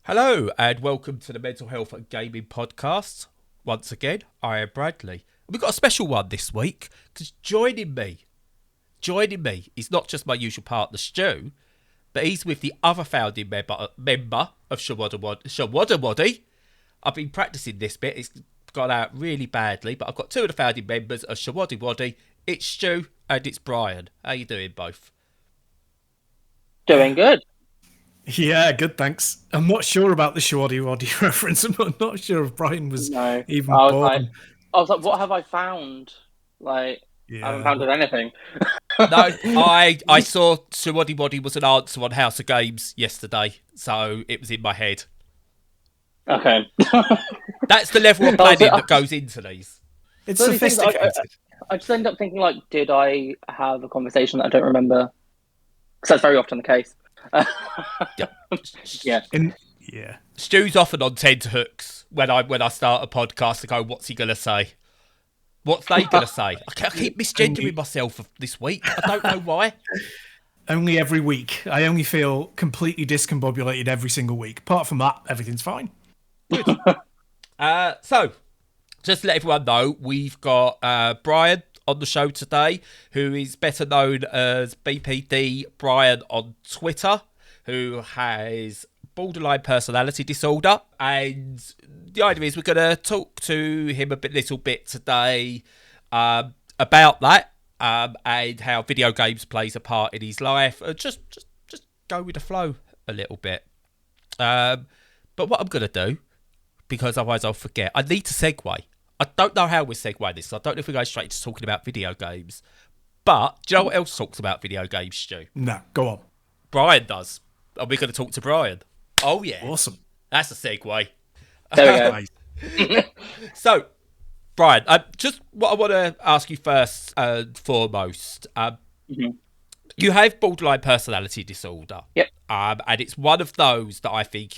Hello and welcome to the Mental Health and Gaming Podcast. Once again, I am Bradley. We've got a special one this week because joining me is not just my usual partner Stu, but he's with the other founding member of Shawadawadi. I've been practicing this bit. It's gone out really badly, but I've got two of the founding members of Shawadawadi. It's Stu and it's Bryan. How you doing both? Doing good. Yeah, good, thanks. I'm not sure about the Shoddy Waddy reference. I'm not sure if Brian was No, even I was like, born. what have I found? Like, I haven't Yeah, found anything. No, I saw Shawadawadi was an answer on House of Games yesterday, so it was in my head. Okay. That's the level of planning that goes into these. it's So these things, sophisticated. I just end up thinking, like, did I have a conversation that I don't remember? Because that's very often the case. Yeah. Yeah. Stu's often on tenterhooks when I start a podcast to go, what's he gonna say? What's they gonna say? I keep misgendering myself this week. I don't know why. Only every week. I only feel completely discombobulated every single week. Apart from that, everything's fine. So, just to let everyone know, we've got Bryan on the show today, who is better known as BPD Bryan on Twitter, who has borderline personality disorder. And the idea is we're going to talk to him little bit today about that and how video games plays a part in his life. Just go with the flow a little bit. But what I'm going to do, because otherwise I'll forget, I need to segue. I don't know how we segue this. I don't know if we go straight to talking about video games. But do you know what else talks about video games, Stu? No, go on. Bryan does. And we're going to talk to Bryan. Oh, yeah. Awesome. That's a segue. There we go. So, Bryan, just what I want to ask you first and foremost. You have borderline personality disorder. Yep. And it's one of those that I think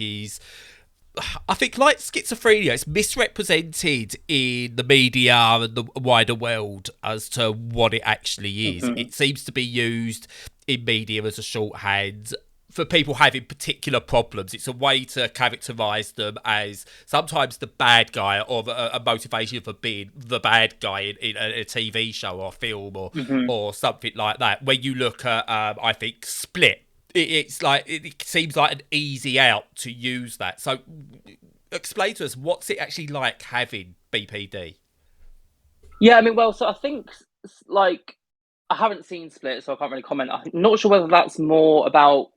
like schizophrenia, it's misrepresented in the media and the wider world as to what it actually is. It seems to be used in media as a shorthand for people having particular problems. It's a way to characterise them as sometimes the bad guy or a motivation for being the bad guy in a TV show or film or something like that. When you look at, I think, Split, it's like it seems like an easy out to use that. So explain to us, what's it actually like having BPD? Yeah, I mean, well, so I think, like, I haven't seen Split, so I can't really comment. I'm not sure whether that's more about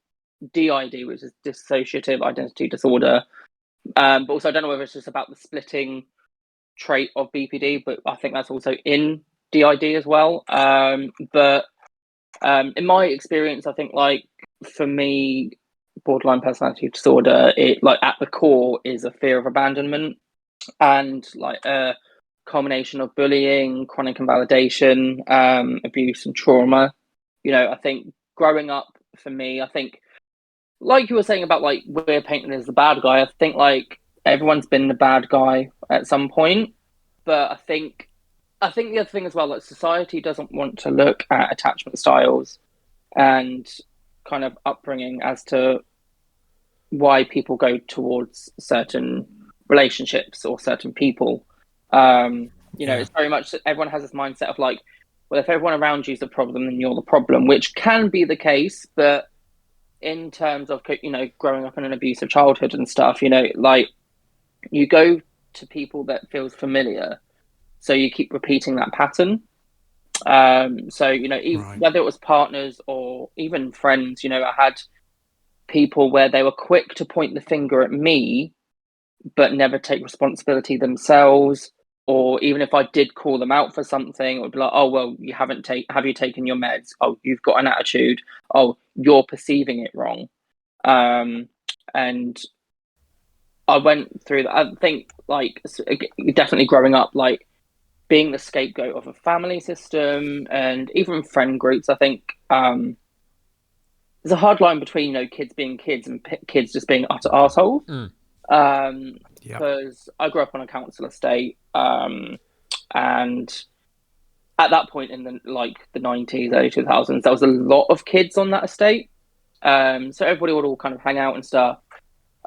DID, which is dissociative identity disorder. But also, I don't know whether it's just about the splitting trait of BPD, but I think that's also in DID as well. But in my experience, I think, like, for me, borderline personality disorder, it, like, at the core is a fear of abandonment and, like, a combination of bullying, chronic invalidation, abuse, and trauma. I think growing up for me, I think, like you were saying about, like, we're painted as the bad guy, I think, like, everyone's been the bad guy at some point. But I think the other thing as well, like, society doesn't want to look at attachment styles and kind of upbringing as to why people go towards certain relationships or certain people. It's very much everyone has this mindset of, like, well, if everyone around you is the problem, then you're the problem, which can be the case. But in terms of, growing up in an abusive childhood and stuff, like, you go to people that feels familiar, so you keep repeating that pattern. Right. Whether it was partners or even friends, I had people where they were quick to point the finger at me, but never take responsibility themselves. Or even if I did call them out for something, it would be like, "Oh, well, have you taken your meds? Oh, you've got an attitude. Oh, you're perceiving it wrong." And I went through that. I think, like, definitely growing up, like, being the scapegoat of a family system and even friend groups. I think there's a hard line between, kids being kids and kids just being utter assholes. Yeah. Because I grew up on a council estate, and at that point in the 90s, early 2000s, there was a lot of kids on that estate. So everybody would all kind of hang out and stuff.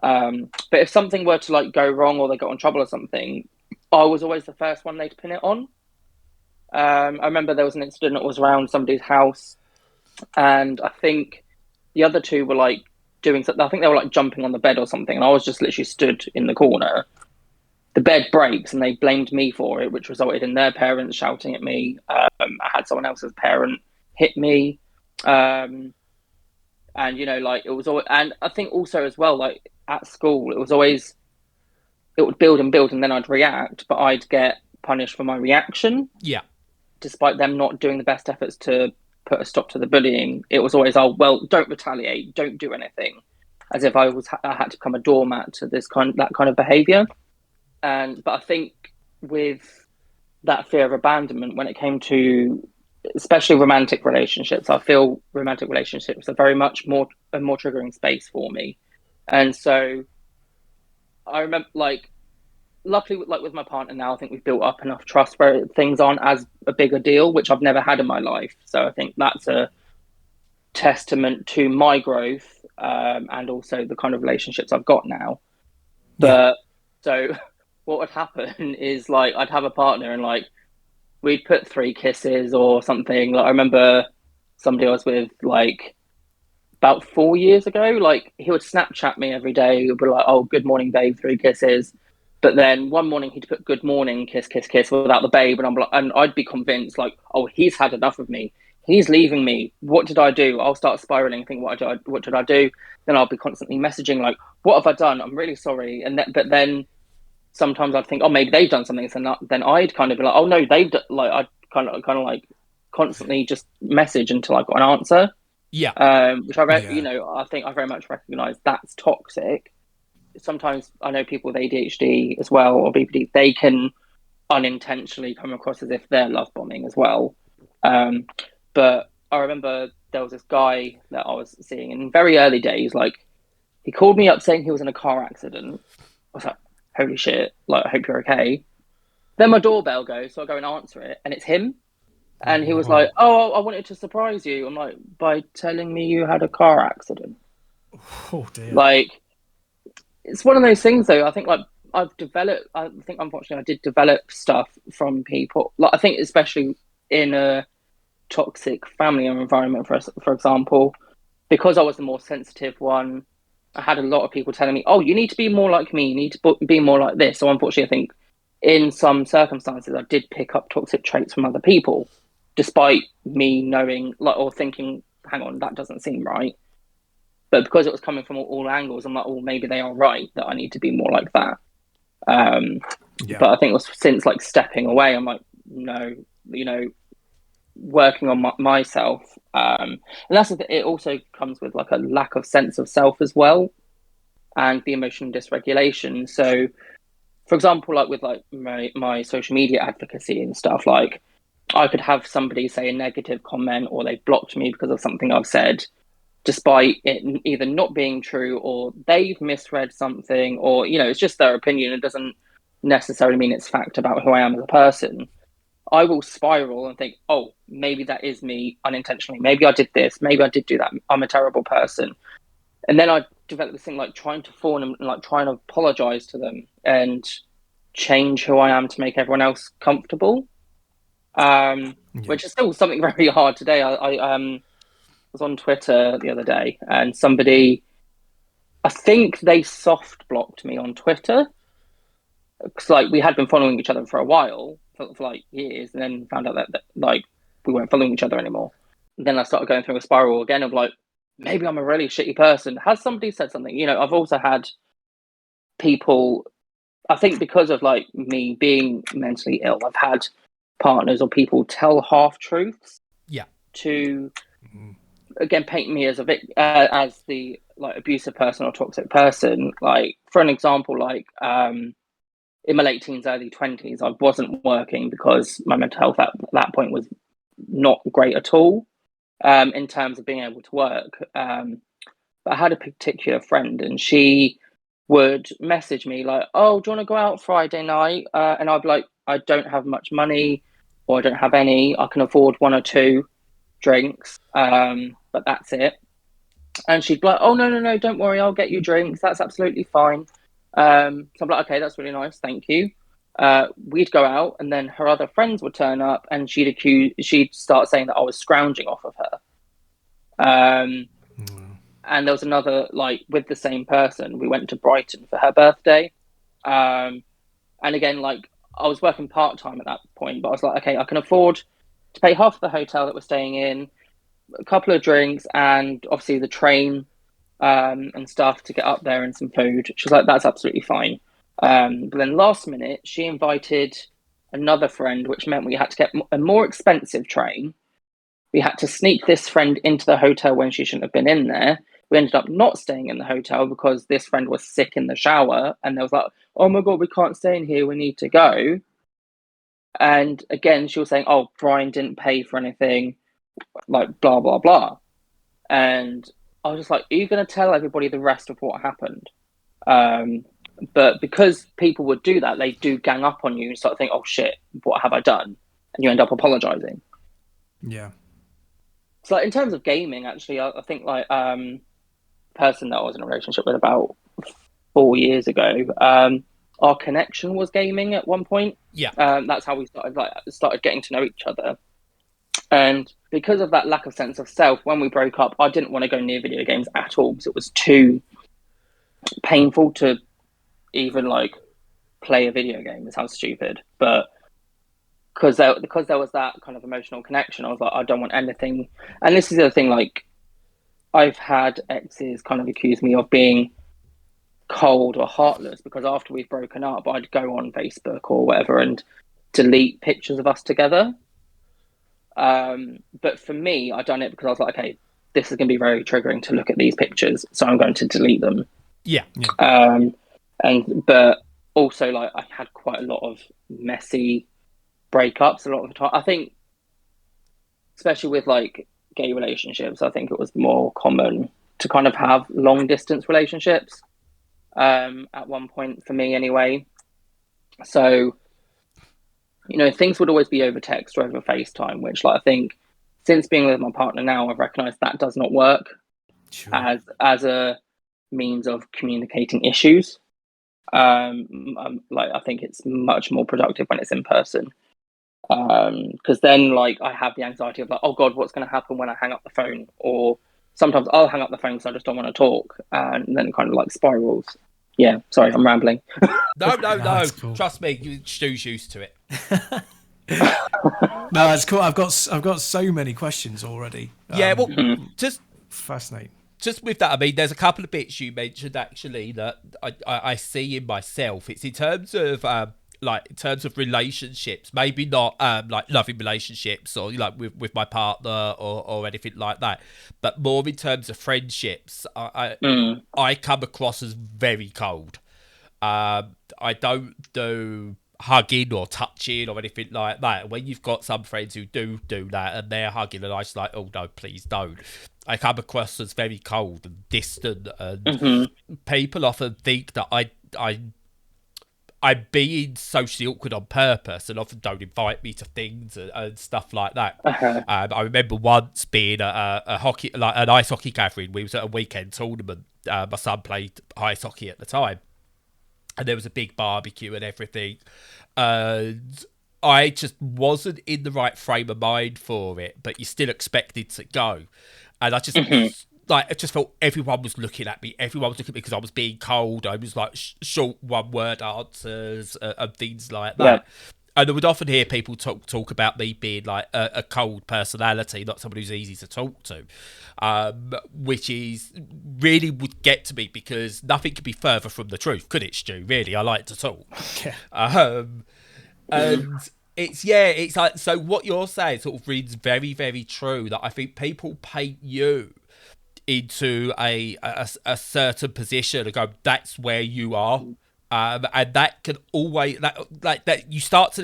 But if something were to like go wrong or they got in trouble or something, I was always the first one they'd pin it on. I remember there was an incident that was around somebody's house, and I think the other two were like doing something. I think they were like jumping on the bed or something, and I was just literally stood in the corner. The bed breaks, and they blamed me for it, which resulted in their parents shouting at me. I had someone else's parent hit me, and like it was always, and I think also as well, like at school, it was always it would build and build, and then I'd react, but I'd get punished for my reaction. Yeah. Despite them not doing the best efforts to put a stop to the bullying, it was always, oh, well, don't retaliate, don't do anything, as if I had to become a doormat to that kind of behaviour. But I think with that fear of abandonment, when it came to especially romantic relationships, I feel romantic relationships are very much a more triggering space for me. And so I remember, like, luckily, like with my partner now, I think we've built up enough trust where things aren't as a bigger deal, which I've never had in my life. So I think that's a testament to my growth, and also the kind of relationships I've got now. But so what would happen is like I'd have a partner and like we'd put 3 kisses or something. Like I remember somebody I was with like about 4 years ago, like he would Snapchat me every day. He'd be like, "Oh, good morning, babe, 3 kisses." But then one morning he'd put "good morning, kiss, kiss, kiss" without the babe, and I'm like, and I'd be convinced like, "Oh, he's had enough of me. He's leaving me. What did I do?" I'll start spiraling, think, "What did I do?" Then I'll be constantly messaging like, "What have I done? I'm really sorry." But then sometimes I'd think, "Oh, maybe they've done something." So then I'd kind of be like, "Oh no, they've done," like I'd kind of like constantly just message until I got an answer. Yeah. Which I think I very much recognise that's toxic. Sometimes I know people with ADHD as well or BPD, they can unintentionally come across as if they're love bombing as well. But I remember there was this guy that I was seeing in very early days. Like he called me up saying he was in a car accident. I was like, "Holy shit! Like I hope you're okay." Then my doorbell goes, so I go and answer it, and it's him. And he was like, "Oh, I wanted to surprise you." I'm like, "By telling me you had a car accident?" Oh dear. Like, it's one of those things, though. I think like I think unfortunately I did develop stuff from people. Like I think especially in a toxic family environment, for example, because I was the more sensitive one. I had a lot of people telling me, "Oh, you need to be more like me. You need to be more like this." So unfortunately, I think in some circumstances I did pick up toxic traits from other people, despite me knowing like or thinking, "Hang on, that doesn't seem right." But because it was coming from all angles, I'm like, "Oh, maybe they are right that I need to be more like that." But I think it was since like stepping away, I'm like, no, working on myself, and it also comes with like a lack of sense of self as well, and the emotional dysregulation. So, for example, like with like my social media advocacy and stuff, like I could have somebody say a negative comment or they blocked me because of something I've said, despite it either not being true or they've misread something, or it's just their opinion. It doesn't necessarily mean it's fact about who I am as a person. I will spiral and think, "Oh, maybe that is me unintentionally. Maybe I did this. Maybe I did do that. I'm a terrible person." And then I develop this thing like trying to fawn and like trying to apologize to them and change who I am to make everyone else comfortable. Which is still something very hard today. I was on Twitter the other day and somebody, I think they soft blocked me on Twitter because like we had been following each other for a while, for like years, and then found out that like we weren't following each other anymore. And then I started going through a spiral again of like, maybe I'm a really shitty person. Has somebody said something? I've also had people, I think because of like me being mentally ill, I've had partners or people tell half truths. Yeah. To again paint me as as the like abusive person or toxic person. Like for an example, like in my late teens, early 20s, I wasn't working because my mental health at that point was not great at all, in terms of being able to work. But I had a particular friend, and she would message me like, "Oh, do you want to go out Friday night?" And I'd be like, "I don't have much money, or I don't have any. I can afford 1 or 2 drinks, but that's it." And she'd be like, oh, no, don't worry, I'll get you drinks. That's absolutely fine. So I'm like, okay, that's really nice. Thank you. We'd go out, and then her other friends would turn up, and she'd start saying that I was scrounging off of her. And there was another, like, with the same person, we went to Brighton for her birthday. And again, like, I was working part-time at that point, but I was like, okay, I can afford to pay half of the hotel that we're staying in, a couple of drinks, and obviously the train and stuff to get up there, and some food. She was like, that's absolutely fine. But then last minute, she invited another friend, which meant we had to get a more expensive train. We had to sneak this friend into the hotel when she shouldn't have been in there. We ended up not staying in the hotel because this friend was sick in the shower, and they was like, oh my God, we can't stay in here, we need to go. And again, she was saying, oh, Bryan didn't pay for anything, like, blah, blah, blah. And I was just like, are you going to tell everybody the rest of what happened? But because people would do that, they do gang up on you and start thinking, oh shit, what have I done? And you end up apologizing. Yeah. So in terms of gaming, actually, I think, like, person that I was in a relationship with about 4 years ago, our connection was gaming at one point. Yeah. That's how we started getting to know each other. And because of that lack of sense of self, when we broke up, I didn't want to go near video games at all because it was too painful to even, like, play a video game. It sounds stupid, but because there was that kind of emotional connection, I was like, I don't want anything. And this is the other thing, like, I've had exes kind of accuse me of being cold or heartless because after we've broken up, I'd go on Facebook or whatever and delete pictures of us together. But for me, I done it because I was like, okay, this is going to be very triggering to look at these pictures, so I'm going to delete them. Yeah. But also, like, I had quite a lot of messy breakups a lot of the time. I think, especially with, like, gay relationships, I think it was more common to kind of have long distance relationships at one point, for me anyway. So, you know, things would always be over text or over FaceTime, which, like, I think since being with my partner now, I've recognized that does not work as a means of communicating issues. Like, I think it's much more productive when it's in person. Because then, like, I have the anxiety of, like, oh God, what's going to happen when I hang up the phone? Or sometimes I'll hang up the phone because I just don't want to talk, and then it kind of, like, spirals. Yeah, sorry, I'm rambling. No. Cool. Trust me, Stu's used to it. No, that's cool. I've got so many questions already. Yeah, well, just fascinating. Just with that, I mean, there's a couple of bits you mentioned actually that I see in myself. It's in terms of in terms of relationships, maybe not like loving relationships or like with my partner or anything like that, but more in terms of friendships. I come across as very cold. I don't do hugging or touching or anything like that. When you've got some friends who do that and they're hugging and I'm just like, oh no, please don't. I come across as very cold and distant, and people often think that I'm being socially awkward on purpose and often don't invite me to things and stuff like that. I remember once being at an ice hockey gathering. We was at a weekend tournament. My son played ice hockey at the time, and there was a big barbecue and everything. And I just wasn't in the right frame of mind for it, but you're still expected to go. And I just I just felt everyone was looking at me. Everyone was looking at me because I was being cold. I was like short one-word answers and things like that. Yeah. And I would often hear people talk about me being like a cold personality, not someone who's easy to talk to, which is really would get to me because nothing could be further from the truth, could it, Stu? Really, I like to talk. Yeah. And it's like, so what you're saying sort of reads very, very true, that I think people paint you into a certain position and go, that's where you are. And that can always, that you start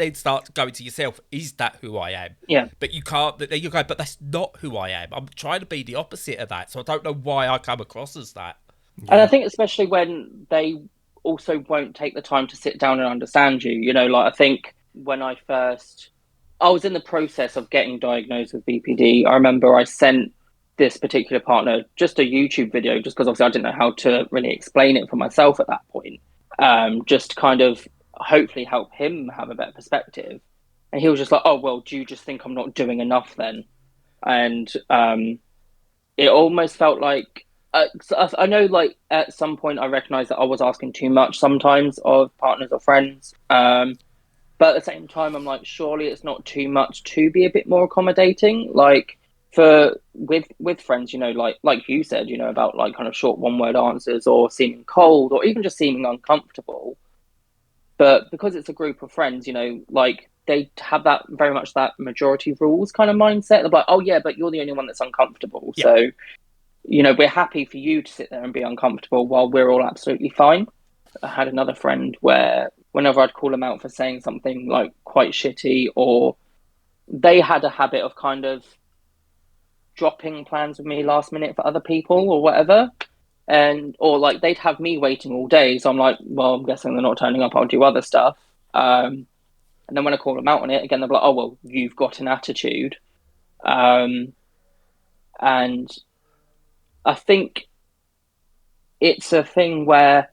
going to yourself, is that who I am? Yeah. But you can't, then you go, but that's not who I am. I'm trying to be the opposite of that. So I don't know why I come across as that. Yeah. And I think especially when they also won't take the time to sit down and understand you, you know, like I think when I was in the process of getting diagnosed with BPD, I remember I sent this particular partner just a YouTube video, just because obviously I didn't know how to really explain it for myself at that point. Just to kind of hopefully help him have a better perspective. And he was just like, "Oh, well, do you just think I'm not doing enough then?" And it almost felt like I know, like at some point, I recognized that I was asking too much sometimes of partners or friends. But at the same time, I'm like, surely it's not too much to be a bit more accommodating. Like with friends, you know, like you said, you know, about like kind of short one word answers or seeming cold or even just seeming uncomfortable. But because it's a group of friends, you know, like they have that very much that majority rules kind of mindset. They're like, oh yeah, but you're the only one that's uncomfortable. Yeah. So, you know, we're happy for you to sit there and be uncomfortable while we're all absolutely fine. I had another friend where whenever I'd call them out for saying something like quite shitty, or they had a habit of kind of dropping plans with me last minute for other people or whatever. And or like they'd have me waiting all day. So I'm like, well, I'm guessing they're not turning up, I'll do other stuff. And then when I call them out on it, again, they're like, oh, well, you've got an attitude. And I think it's a thing where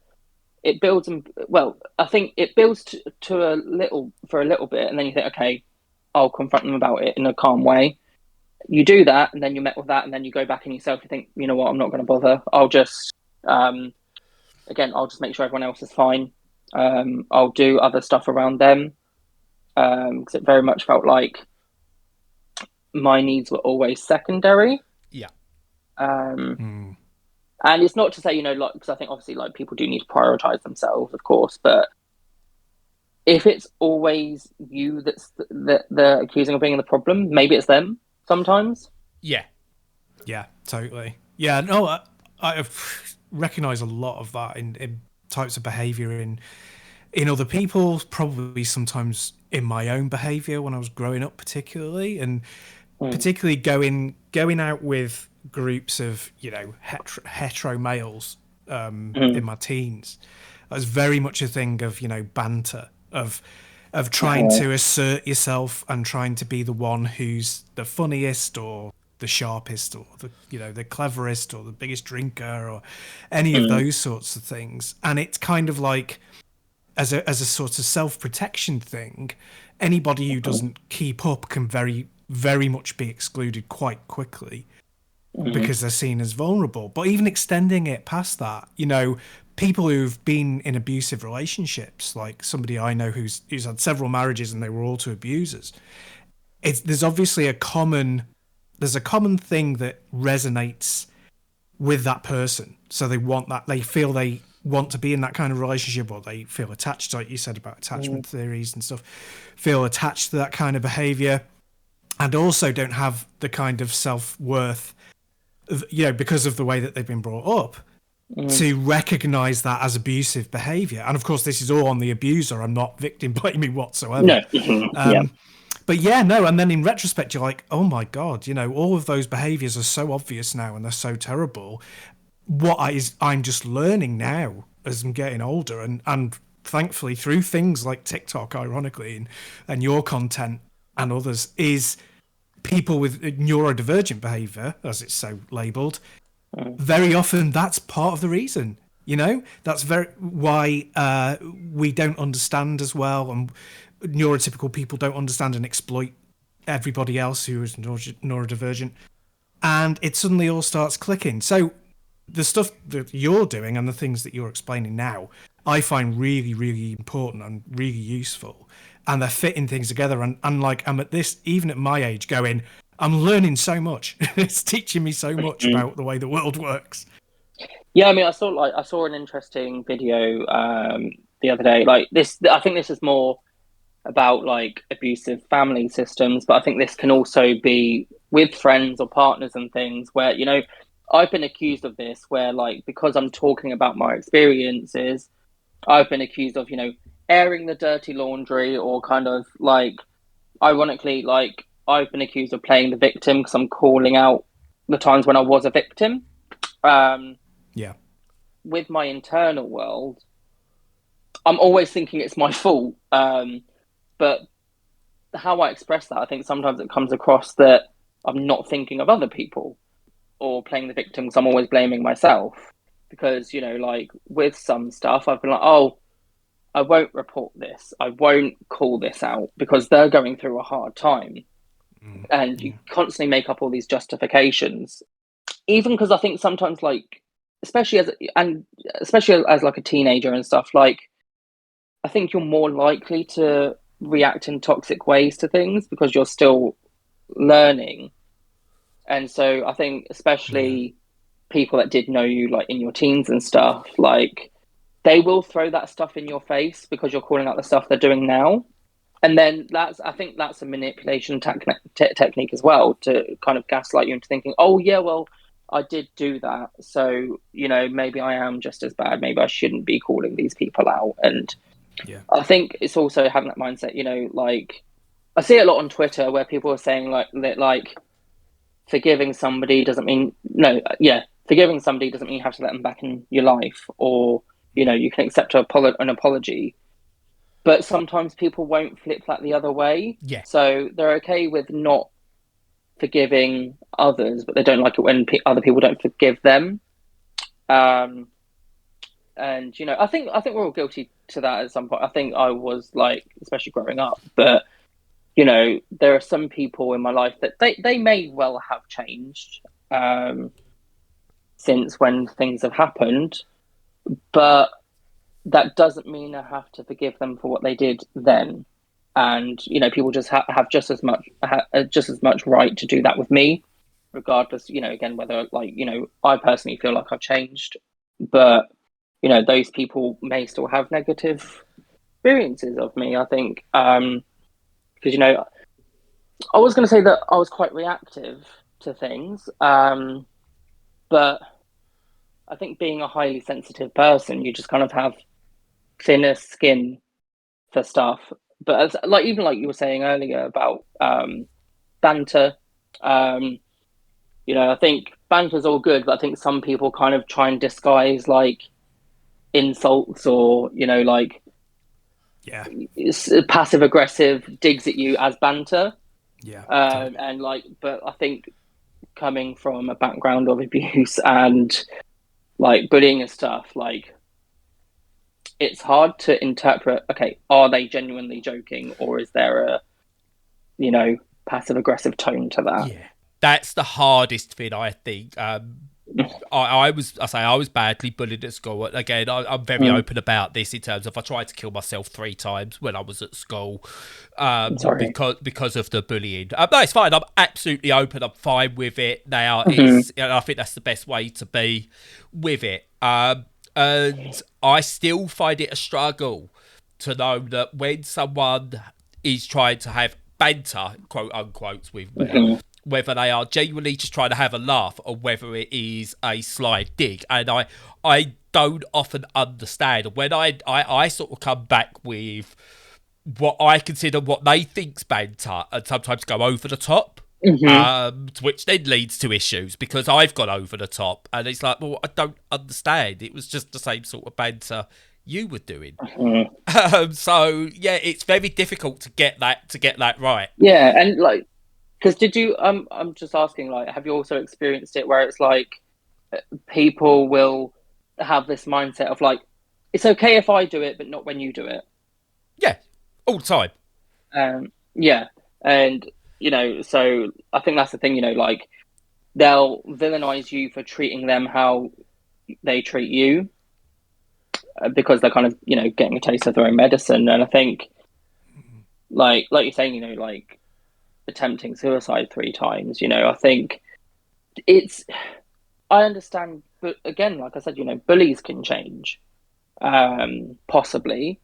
it builds, well, I think it builds to a little, for a little bit. And then you think, okay, I'll confront them about it in a calm way. You do that, and then you're met with that, and then you go back in yourself. You think, you know what, I'm not going to bother. I'll just, again, I'll just make sure everyone else is fine. I'll do other stuff around them, because it very much felt like my needs were always secondary. Yeah. And it's not to say, you know, like, because I think obviously like people do need to prioritize themselves, of course, but if it's always you that's the accusing of being the problem, maybe it's them sometimes. Yeah. Yeah, totally. Yeah, no, I recognize a lot of that in types of behavior in other people, probably sometimes in my own behavior when I was growing up, particularly, and particularly going out with groups of, you know, hetero males in my teens. It was very much a thing of, you know, banter, of trying to assert yourself and trying to be the one who's the funniest or the sharpest or the, you know, the cleverest or the biggest drinker or any of those sorts of things. And it's kind of like, as a sort of self-protection thing, anybody who doesn't keep up can very, very much be excluded quite quickly because they're seen as vulnerable. But even extending it past that, you know, people who've been in abusive relationships, like somebody I know who's had several marriages and they were all to abusers, there's obviously a common thing that resonates with that person. So they feel they want to be in that kind of relationship, or they feel attached, like you said about attachment theories and stuff, feel attached to that kind of behavior, and also don't have the kind of self-worth, you know, because of the way that they've been brought up, to recognize that as abusive behavior. And of course, this is all on the abuser. I'm not victim blaming whatsoever. No. But yeah, no. And then in retrospect, you're like, oh my God, you know, all of those behaviors are so obvious now and they're so terrible. I'm just learning now as I'm getting older, and thankfully through things like TikTok, ironically, and your content and others, is people with neurodivergent behavior, as it's so labeled, very often that's part of the reason. You know, that's why we don't understand as well, and neurotypical people don't understand and exploit everybody else who is neurodivergent, and it suddenly all starts clicking. So the stuff that you're doing and the things that you're explaining now, I find really, really important and really useful, and they're fitting things together. And like, I'm at this, even at my age, going, I'm learning so much. It's teaching me so much about the way the world works. Yeah, I mean, I saw an interesting video the other day. Like this, I think this is more about like abusive family systems, but I think this can also be with friends or partners and things where, you know, I've been accused of this where, like, because I'm talking about my experiences, I've been accused of, you know, airing the dirty laundry, or kind of like, ironically, like I've been accused of playing the victim because I'm calling out the times when I was a victim. Yeah. With my internal world, I'm always thinking it's my fault. But how I express that, I think sometimes it comes across that I'm not thinking of other people. or playing the victim because I'm always blaming myself. Because, you know, like with some stuff, I've been like, oh, I won't report this. I won't call this out because they're going through a hard time. And you constantly make up all these justifications. Even because I think sometimes, like, especially as like a teenager and stuff, like, I think you're more likely to react in toxic ways to things because you're still learning. And so I think especially people that did know you like in your teens and stuff, like they will throw that stuff in your face because you're calling out the stuff they're doing now. And then I think that's a manipulation technique as well, to kind of gaslight you into thinking, oh yeah, well, I did do that. So, you know, maybe I am just as bad. Maybe I shouldn't be calling these people out. And I think it's also having that mindset, you know, like I see it a lot on Twitter where people are saying like forgiving somebody doesn't mean forgiving somebody doesn't mean you have to let them back in your life, or, you know, you can accept an apology. But sometimes people won't flip that the other way. Yeah. So they're okay with not forgiving others, but they don't like it when other people don't forgive them. And, you know, I think we're all guilty to that at some point. I think I was, like, especially growing up. But, you know, there are some people in my life that they may well have changed since when things have happened. But that doesn't mean I have to forgive them for what they did then. And, you know, people just have just as much right to do that with me, regardless, you know, again, whether, like, you know, I personally feel like I've changed, but, you know, those people may still have negative experiences of me, I think. Because, you know, I was going to say that I was quite reactive to things, but I think being a highly sensitive person, you just kind of have thinner skin for stuff. But as, like, even like you were saying earlier about banter, you know, I think banter's all good, but I think some people kind of try and disguise like insults or, you know, like passive aggressive digs at you as banter. Totally. And like, but I think coming from a background of abuse and like bullying and stuff, like, it's hard to interpret, okay, are they genuinely joking, or is there a, you know, passive aggressive tone to that? Yeah, that's the hardest thing, I think. I was badly bullied at school. Again, I'm very open about this in terms of I tried to kill myself 3 times when I was at school because of the bullying. No, it's fine. I'm absolutely open. I'm fine with it now. I think that's the best way to be with it. And I still find it a struggle to know that when someone is trying to have banter, quote unquote, with me, whether they are genuinely just trying to have a laugh or whether it is a sly dig. And I don't often understand. When I sort of come back with what I consider what they think's banter and sometimes go over the top, which then leads to issues because I've gone over the top. And it's like, well, I don't understand. It was just the same sort of banter you were doing. So, yeah, it's very difficult to get that right. Yeah, and like, because did you? I'm just asking. Like, have you also experienced it where it's like people will have this mindset of like, it's okay if I do it, but not when you do it. Yeah, all the time. Yeah, and you know, so I think that's the thing. You know, like they'll villainize you for treating them how they treat you because they're kind of, you know, getting a taste of their own medicine. And I think, like you're saying, you know, like, attempting suicide 3 times, you know, I think I understand, but again, like I said, you know, bullies can change, possibly,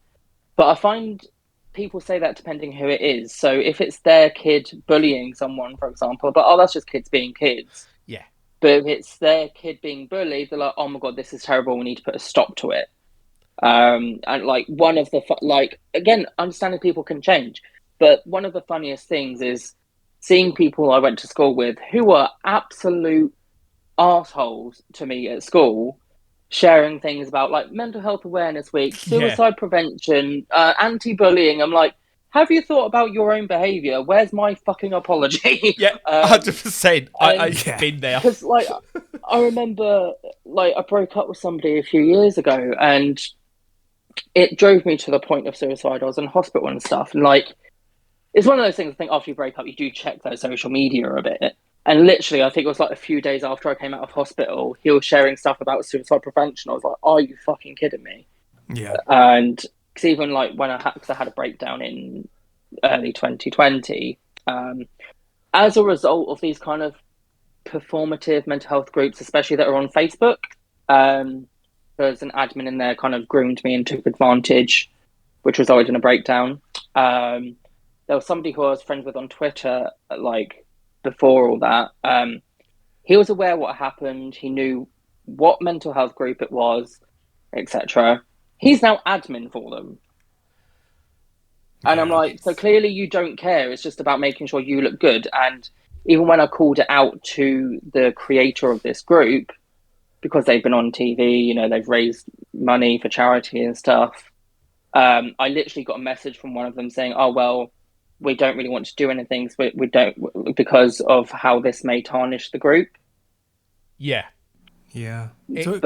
but I find people say that depending who it is. So if it's their kid bullying someone, for example, but that's just kids being kids. Yeah. But if it's their kid being bullied, they're like, oh my God, this is terrible. We need to put a stop to it. And like one of the, again, understanding people can change. But one of the funniest things is seeing people I went to school with who were absolute assholes to me at school, sharing things about like Mental Health Awareness Week, suicide prevention, anti-bullying. I'm like, have you thought about your own behaviour? Where's my fucking apology? Yeah, 100%. I've and- been there. Because, like, I remember, like, I broke up with somebody a few years ago, and it drove me to the point of suicide. I was in hospital and stuff, and, like, it's one of those things. I think after you break up, you do check their social media a bit. And literally, I think it was like a few days after I came out of hospital, he was sharing stuff about suicide prevention. I was like, "Are you fucking kidding me?" Yeah. And because even like when because I had a breakdown in early 2020, as a result of these kind of performative mental health groups, especially that are on Facebook, there's an admin in there kind of groomed me and took advantage, which resulted in a breakdown. There was somebody who I was friends with on Twitter, like before all that. He was aware what happened. He knew what mental health group it was, etc. He's now admin for them. And I'm like, so clearly you don't care. It's just about making sure you look good. And even when I called it out to the creator of this group, because they've been on TV, you know, they've raised money for charity and stuff. I literally got a message from one of them saying, "Oh, well, we don't really want to do anything. So we don't, because of how this may tarnish the group." Yeah. Yeah. It- So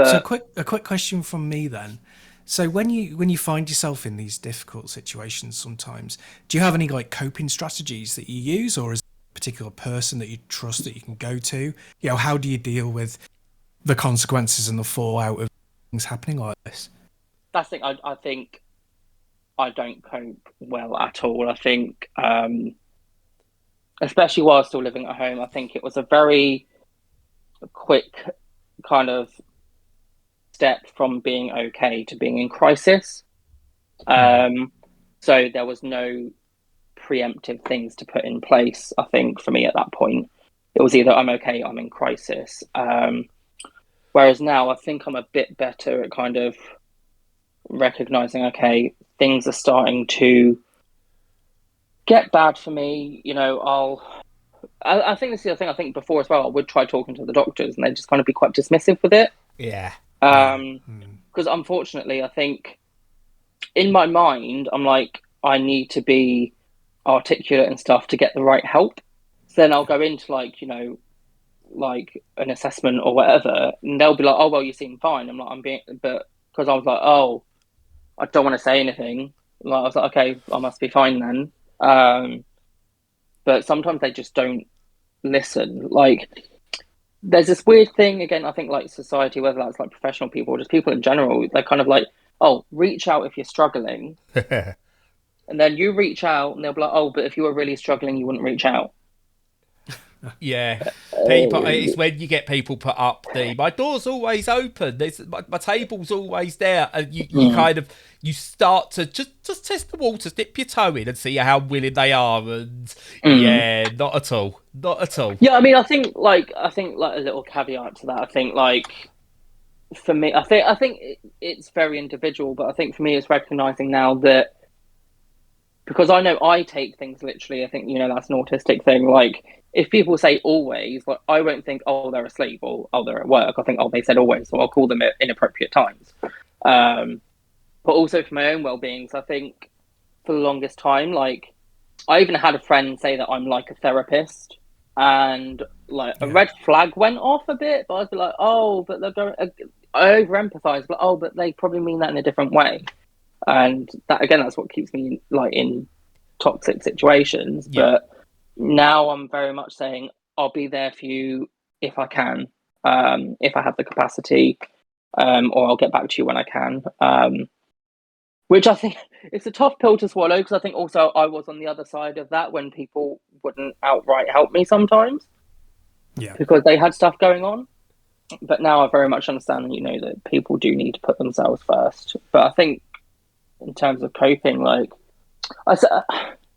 a quick question from me then. So when you find yourself in these difficult situations sometimes, do you have any like coping strategies that you use, or is there a particular person that you trust that you can go to? You know, how do you deal with the consequences and the fallout of things happening like this? That's the thing. I think I don't cope well at all. I think, especially while still living at home, I think it was a very quick kind of step from being okay to being in crisis. So there was no preemptive things to put in place, I think, for me at that point. It was either I'm okay, I'm in crisis. Whereas now I think I'm a bit better at kind of recognizing, okay, things are starting to get bad for me. You know, I think this is the thing. I think before as well, I would try talking to the doctors and they'd just kind of be quite dismissive with it. yeah. Because unfortunately, I think in my mind, I'm like, I need to be articulate and stuff to get the right help. So then I'll go into like, you know, like an assessment or whatever, and they'll be like, "Oh, well, you seem fine." I'm like, but because I was like, "Oh, I don't want to say anything." Like, I was like, "Okay, I must be fine then." But sometimes they just don't listen. Like, there's this weird thing again. I think like society, whether that's like professional people or just people in general, they're kind of like, "Oh, reach out if you're struggling," and then you reach out, and they'll be like, "Oh, but if you were really struggling, you wouldn't reach out." Yeah, people. It's when you get people put up my door's always open. My table's always there, and you kind of you start to just test the waters, dip your toe in, and see how willing they are. And yeah, not at all, not at all. Yeah, I mean, I think like a little caveat to that. I think like for me, I think it's very individual, but I think for me, it's recognizing now that because I know I take things literally. I think, you know, that's an autistic thing. Like, if people say always, like, I won't think, "Oh, they're asleep," or "Oh, they're at work." I think, "Oh, they said always," so I'll call them at inappropriate times. But also for my own well-being, so I think for the longest time, like, I even had a friend say that I'm like a therapist, and like a red flag went off a bit, but I'd be like, "Oh, but they're going." I over empathize, but "Oh, but they probably mean that in a different way." And that again, that's what keeps me like in toxic situations. Yeah. But now I'm very much saying I'll be there for you if I can, if I have the capacity, or I'll get back to you when I can. Which I think it's a tough pill to swallow, because I think also I was on the other side of that when people wouldn't outright help me sometimes, because they had stuff going on. But now I very much understand, you know, that people do need to put themselves first. But I think in terms of coping, like I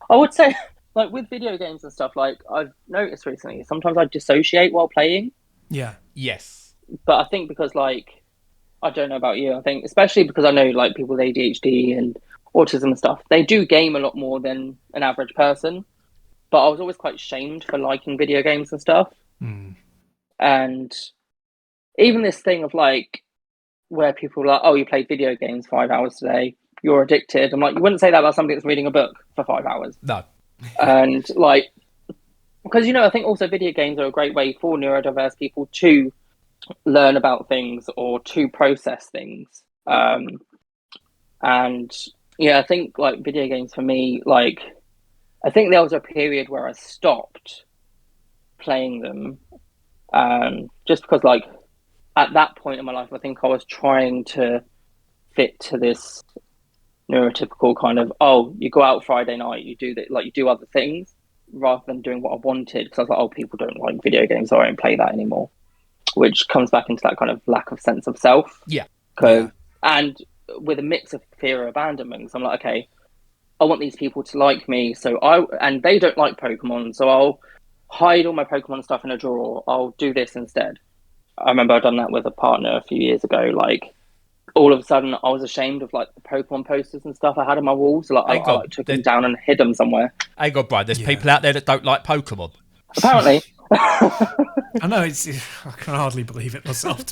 would say, like with video games and stuff, like I've noticed recently, sometimes I dissociate while playing. Yeah. Yes. But I think because, like, I don't know about you, I think especially because I know like people with ADHD and autism and stuff, they do game a lot more than an average person. But I was always quite shamed for liking video games and stuff. And even this thing of like where people are like, "Oh, you played video games 5 hours today." you're addicted. I'm like, you wouldn't say that about somebody that's reading a book for 5 hours. No. And like, because, you know, I think also video games are a great way for neurodiverse people to learn about things or to process things. And yeah, I think like video games for me, like, I think there was a period where I stopped playing them, just because like at that point in my life, I think I was trying to fit to this neurotypical kind of, oh, you go out Friday night, you do that, like you do other things rather than doing what I wanted. Because I was like, oh, people don't like video games, so I don't play that anymore. Which comes back into that kind of lack of sense of self. Yeah. And with a mix of fear of abandonment, so I'm like, okay, I want these people to like me, and they don't like Pokemon, so I'll hide all my Pokemon stuff in a drawer. I'll do this instead. I remember I'd done that with a partner a few years ago. Like, all of a sudden, I was ashamed of like the Pokemon posters and stuff I had on my walls. So, like, I took them down and hid them somewhere. Hang on, Bryan. There's people out there that don't like Pokemon. Apparently. I know, I can hardly believe it myself.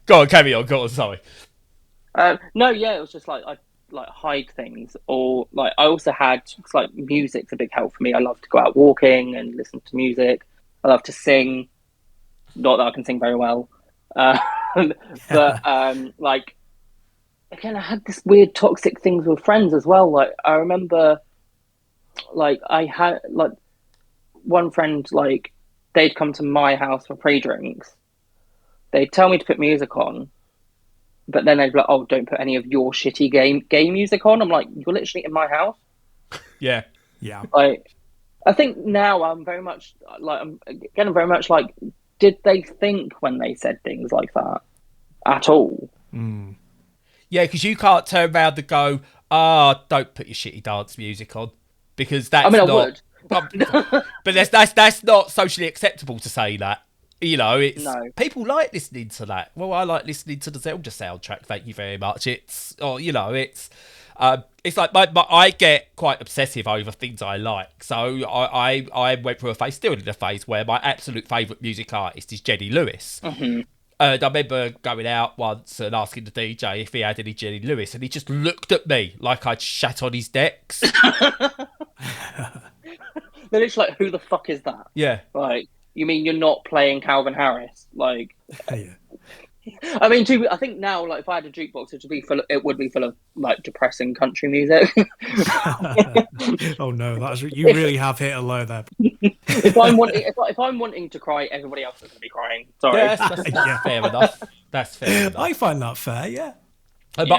Go on, carry on. Go on, sorry. No, yeah, it was just like I like hide things, or like I also had, cause, like, music's a big help for me. I love to go out walking and listen to music. I love to sing. Not that I can sing very well, but like, again, I had this weird toxic things with friends as well. Like, I remember, like, I had like one friend, like, they'd come to my house for pre-drinks. They'd tell me to put music on, but then they'd be like, oh, don't put any of your shitty game music on. I'm like, you're literally in my house. Yeah. Like, I think now I'm very much like, did they think when they said things like that at all? Yeah, because you can't turn around and go, don't put your shitty dance music on, because that's I not... would. But that's not socially acceptable to say that. You know, it's people like listening to that. Well, I like listening to the Zelda soundtrack. Thank you very much. It's like I get quite obsessive over things I like. So I went through a phase, still in a phase, where my absolute favourite music artist is Jenny Lewis. Mm-hmm. And I remember going out once and asking the DJ if he had any Jenny Lewis, and he just looked at me like I'd shat on his decks. Then it's like, who the fuck is that? Yeah. Like, you mean you're not playing Calvin Harris? Like, Yeah. I mean, I think now, like, if I had a jukebox, it would be full of like depressing country music. Oh no, you really have hit a low there. If I'm wanting to cry, everybody else is going to be crying. Sorry. Yeah, that's fair enough. That's fair enough. I find that fair, yeah. But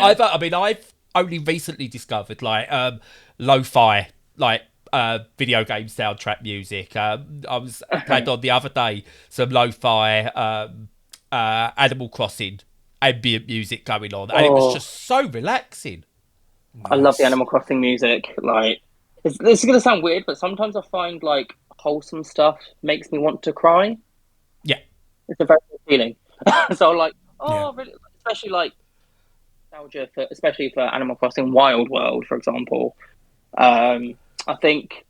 I've only recently discovered like lo-fi, like video game soundtrack music. I had on the other day some lo-fi Animal Crossing ambient music going on, and it was just so relaxing. I love the Animal Crossing music. Like, this is going to sound weird, but sometimes I find like wholesome stuff makes me want to cry. Yeah, it's a very good feeling. So like, really, especially like nostalgia especially for Animal Crossing Wild World, for example. I think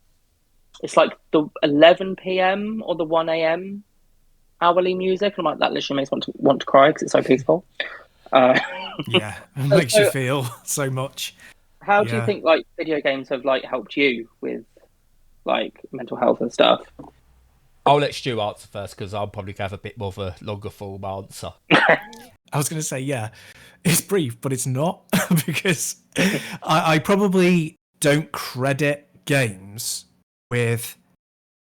it's like the 11 p.m. or the 1 a.m. hourly music, and I'm like, that literally makes me want to cry because it's so peaceful. Yeah, it makes you feel so much. How do you think like video games have like helped you with like mental health and stuff? I'll let Stu answer first, because I'll probably have a bit more of a longer form answer. I was going to say, yeah, it's brief, but it's not, because I probably don't credit games with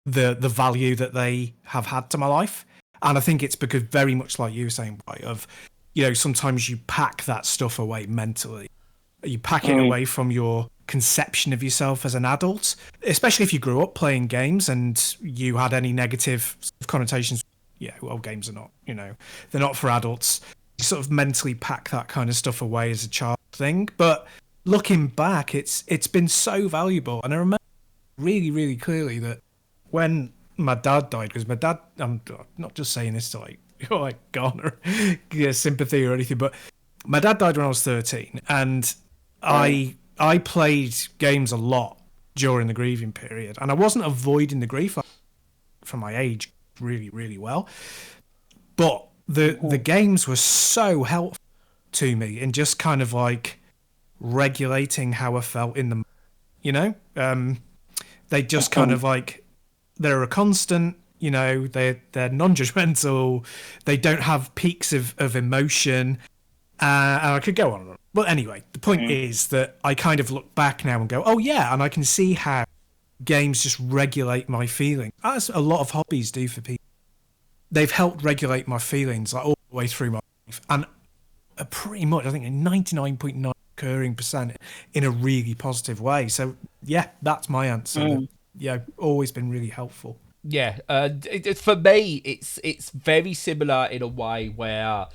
the value that they have had to my life. And I think it's because, very much like you were saying, right, of, you know, sometimes you pack that stuff away mentally. You pack it away from your conception of yourself as an adult, especially if you grew up playing games and you had any negative connotations. Yeah, well, games are not, you know, they're not for adults. You sort of mentally pack that kind of stuff away as a child thing. But looking back, it's been so valuable. And I remember really, really clearly that when my dad died, because my dad, I'm not just saying this to like garner sympathy or anything, but my dad died when I was 13, and I played games a lot during the grieving period, and I wasn't avoiding the grief from my age really, really well, but the games were so helpful to me in just kind of like regulating how I felt in the, you know, they just kind of like, they're a constant, you know, they're non-judgmental, they don't have peaks of emotion, and I could go on and on. But anyway, the point is that I kind of look back now and go, oh yeah, and I can see how games just regulate my feelings, as a lot of hobbies do for people. They've helped regulate my feelings like all the way through my life, and pretty much, I think, 99.9 occurring percent in a really positive way. So yeah, that's my answer. Yeah, always been really helpful. Yeah, for me, it's very similar in a way where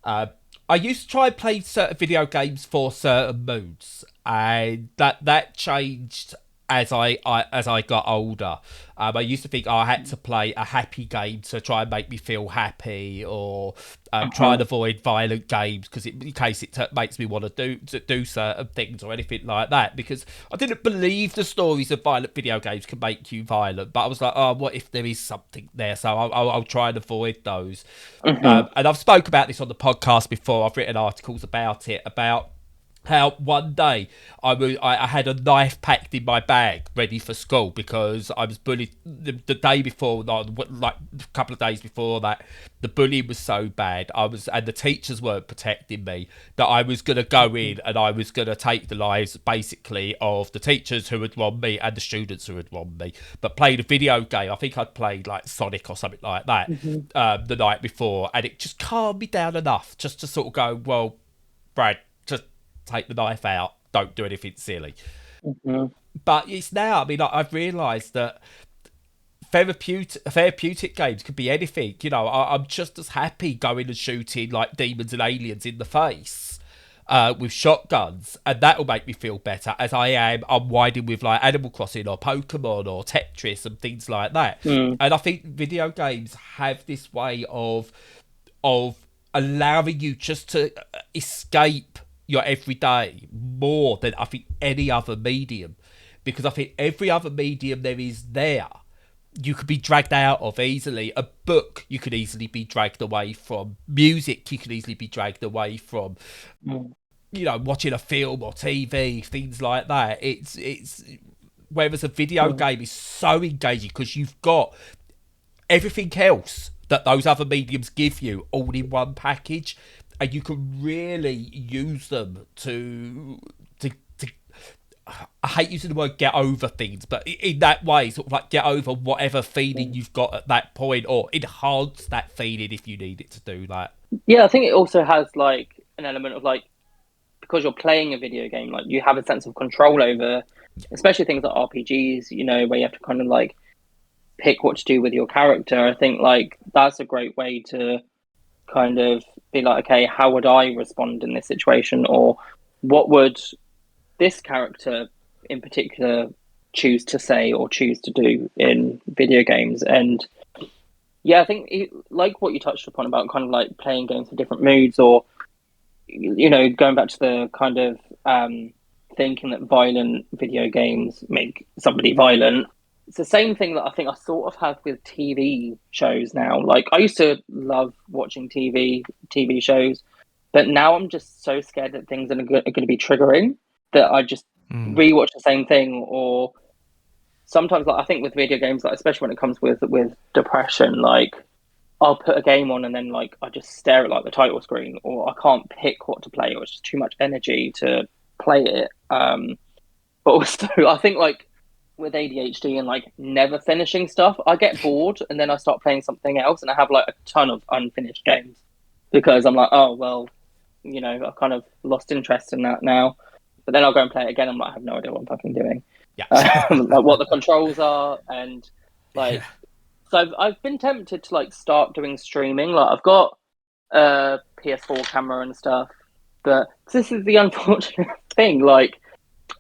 I used to try and play certain video games for certain moods, and that changed as I got older. I used to think I had to play a happy game to try and make me feel happy, or try and avoid violent games because in case it makes me want to do certain things or anything like that. Because I didn't believe the stories of violent video games could make you violent, but I was like, oh, what if there is something there? So I'll try and avoid those. And I've spoke about this on the podcast before. I've written articles about it, about how one day I had a knife packed in my bag ready for school because I was bullied the day before, like a couple of days before that. The bullying was so bad, and the teachers weren't protecting me, that I was going to go in and I was going to take the lives basically of the teachers who had wronged me and the students who had wronged me, but played a video game. I think I'd played like Sonic or something like that the night before, and it just calmed me down enough just to sort of go, well, Brad, just take the knife out, don't do anything silly. But it's now, I mean, I've realised that therapeutic games could be anything. You know, I'm just as happy going and shooting like demons and aliens in the face with shotguns, and that'll make me feel better, as I am unwinding with like Animal Crossing or Pokemon or Tetris and things like that. And I think video games have this way of allowing you just to escape your everyday more than I think any other medium, because I think every other medium you could be dragged out of easily. A book you could easily be dragged away from. Music you could easily be dragged away from. You know, watching a film or TV, things like that. It's whereas a video game is so engaging because you've got everything else that those other mediums give you all in one package. And you can really use them to I hate using the word get over things, but in that way, sort of like get over whatever feeling you've got at that point, or enhance that feeling if you need it to do that. Yeah, I think it also has like an element of like, because you're playing a video game, like you have a sense of control over, especially things like RPGs, you know, where you have to kind of like pick what to do with your character. I think like that's a great way to kind of be like, okay, how would I respond in this situation, or what would this character in particular choose to say or choose to do in video games. And yeah, I think like what you touched upon about kind of like playing games for different moods, or you know, going back to the kind of thinking that violent video games make somebody violent. It's the same thing that I think I sort of have with TV shows now. Like I used to love watching TV shows, but now I'm just so scared that things are going to be triggering that I just rewatch the same thing. Or sometimes, like I think with video games, like especially when it comes with depression, like I'll put a game on and then like I just stare at like the title screen, or I can't pick what to play, or it's just too much energy to play it. But also, I think like with ADHD and like never finishing stuff, I get bored and then I start playing something else, and I have like a ton of unfinished games because I'm like, oh well, you know, I've kind of lost interest in that now. But then I'll go and play it again. I'm like, I have no idea what I'm fucking doing. Yeah, like what the controls are, and like, so I've been tempted to like start doing streaming. Like I've got a PS4 camera and stuff, but this is the unfortunate thing. Like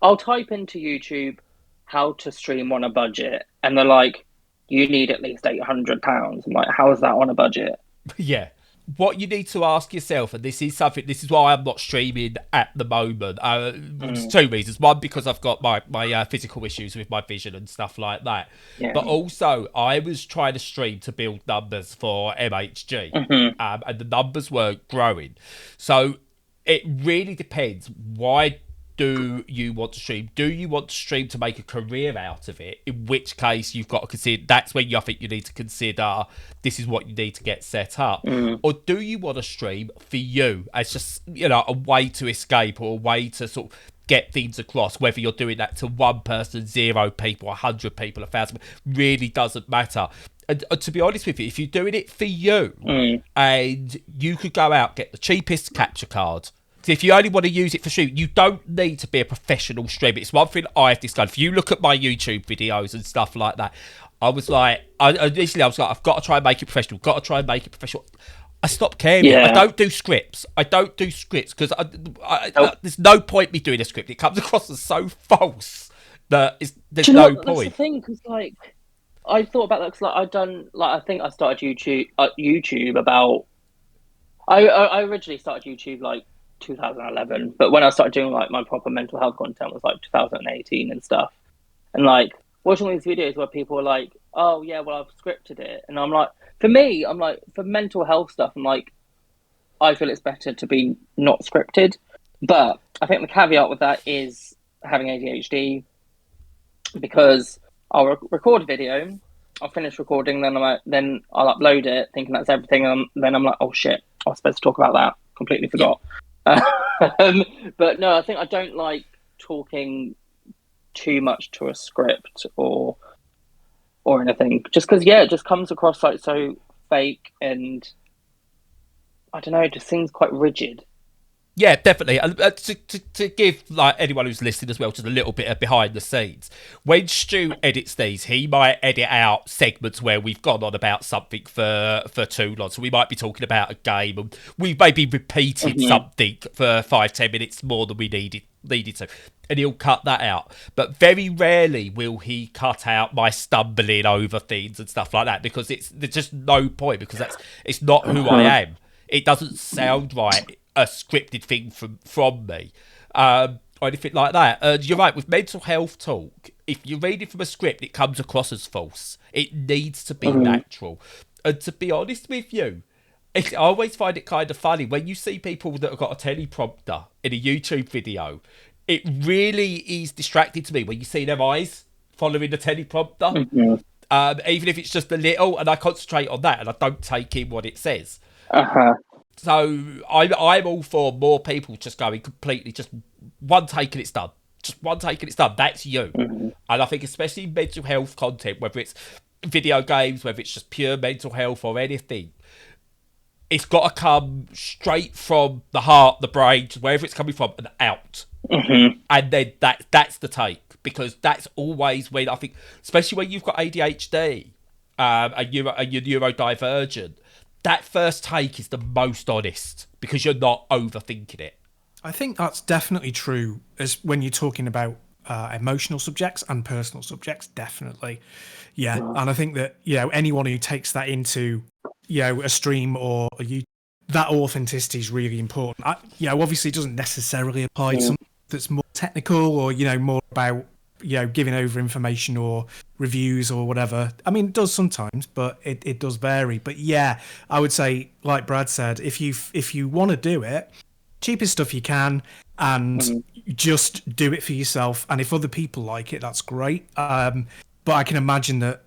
I'll type into YouTube how to stream on a budget, and they're like, you need at least £800. I'm like, how is that on a budget? Yeah. What you need to ask yourself, and this is why I'm not streaming at the moment. There's two reasons. One, because I've got my physical issues with my vision and stuff like that. Yeah. But also, I was trying to stream to build numbers for MHG, and the numbers weren't growing. So it really depends. Why do you want to stream? Do you want to stream to make a career out of it? In which case, you've got to consider, that's when I think you need to consider this is what you need to get set up. Or do you want to stream for you as just, a way to escape or a way to sort of get things across? Whether you're doing that to one person, 0 people, 100 people, 1,000, really doesn't matter. And to be honest with you, if you're doing it for you, and you could go out, get the cheapest capture card. So if you only want to use it for streaming, you don't need to be a professional streamer. It's one thing I've discovered. If you look at my YouTube videos and stuff like that, I was like, initially I was like, I've got to try and make it professional. Got to try and make it professional. I stopped caring. Yeah. I don't do scripts. Because there's no point me doing a script. It comes across as so false that there's no point. That's the thing, because I thought about that because I think I started YouTube about. I originally started YouTube 2011, but when I started doing my proper mental health content was 2018 and stuff, and watching all these videos where people are like, oh yeah, well I've scripted it, and I'm like, for me, for mental health stuff, I feel it's better to be not scripted, but I think the caveat with that is having ADHD, because I'll record a video, I'll finish recording, then I'll upload it thinking that's everything, and then I'm like, oh shit, I was supposed to talk about that, completely forgot. But no, I think I don't like talking too much to a script or anything, just because it just comes across so fake, and I don't know, it just seems quite rigid. Yeah, definitely. To give anyone who's listening as well just a little bit of behind the scenes, when Stu edits these, he might edit out segments where we've gone on about something for too long. So we might be talking about a game, and we maybe repeated something for 5-10 minutes more than we needed to, and he'll cut that out. But very rarely will he cut out my stumbling over things and stuff like that, because there's just no point, because it's not who I am. It doesn't sound right, a scripted thing from me, or anything like that. You're right, with mental health talk, if you're reading from a script, it comes across as false. It needs to be natural. And to be honest with you, I always find it kind of funny when you see people that have got a teleprompter in a YouTube video. It really is distracting to me when you see their eyes following the teleprompter, even if it's just a little, and I concentrate on that and I don't take in what it says. So I'm all for more people just going completely, just one take and it's done. Just one take and it's done. That's you. And I think especially mental health content, whether it's video games, whether it's just pure mental health or anything, it's got to come straight from the heart, the brain, wherever it's coming from, and out. And then that's the take, because that's always when I think, especially when you've got ADHD and you're neurodivergent, that first take is the most honest, because you're not overthinking it. I think that's definitely true as when you're talking about emotional subjects and personal subjects, definitely. Yeah. And I think that, anyone who takes that into, a stream or a YouTube, that authenticity is really important. Obviously it doesn't necessarily apply to something that's more technical or, more about, giving over information or reviews or whatever. I mean, it does sometimes, but it does vary. But yeah, I would say, like Brad said, if you want to do it, cheapest stuff you can, and just do it for yourself. And if other people like it, that's great. But I can imagine that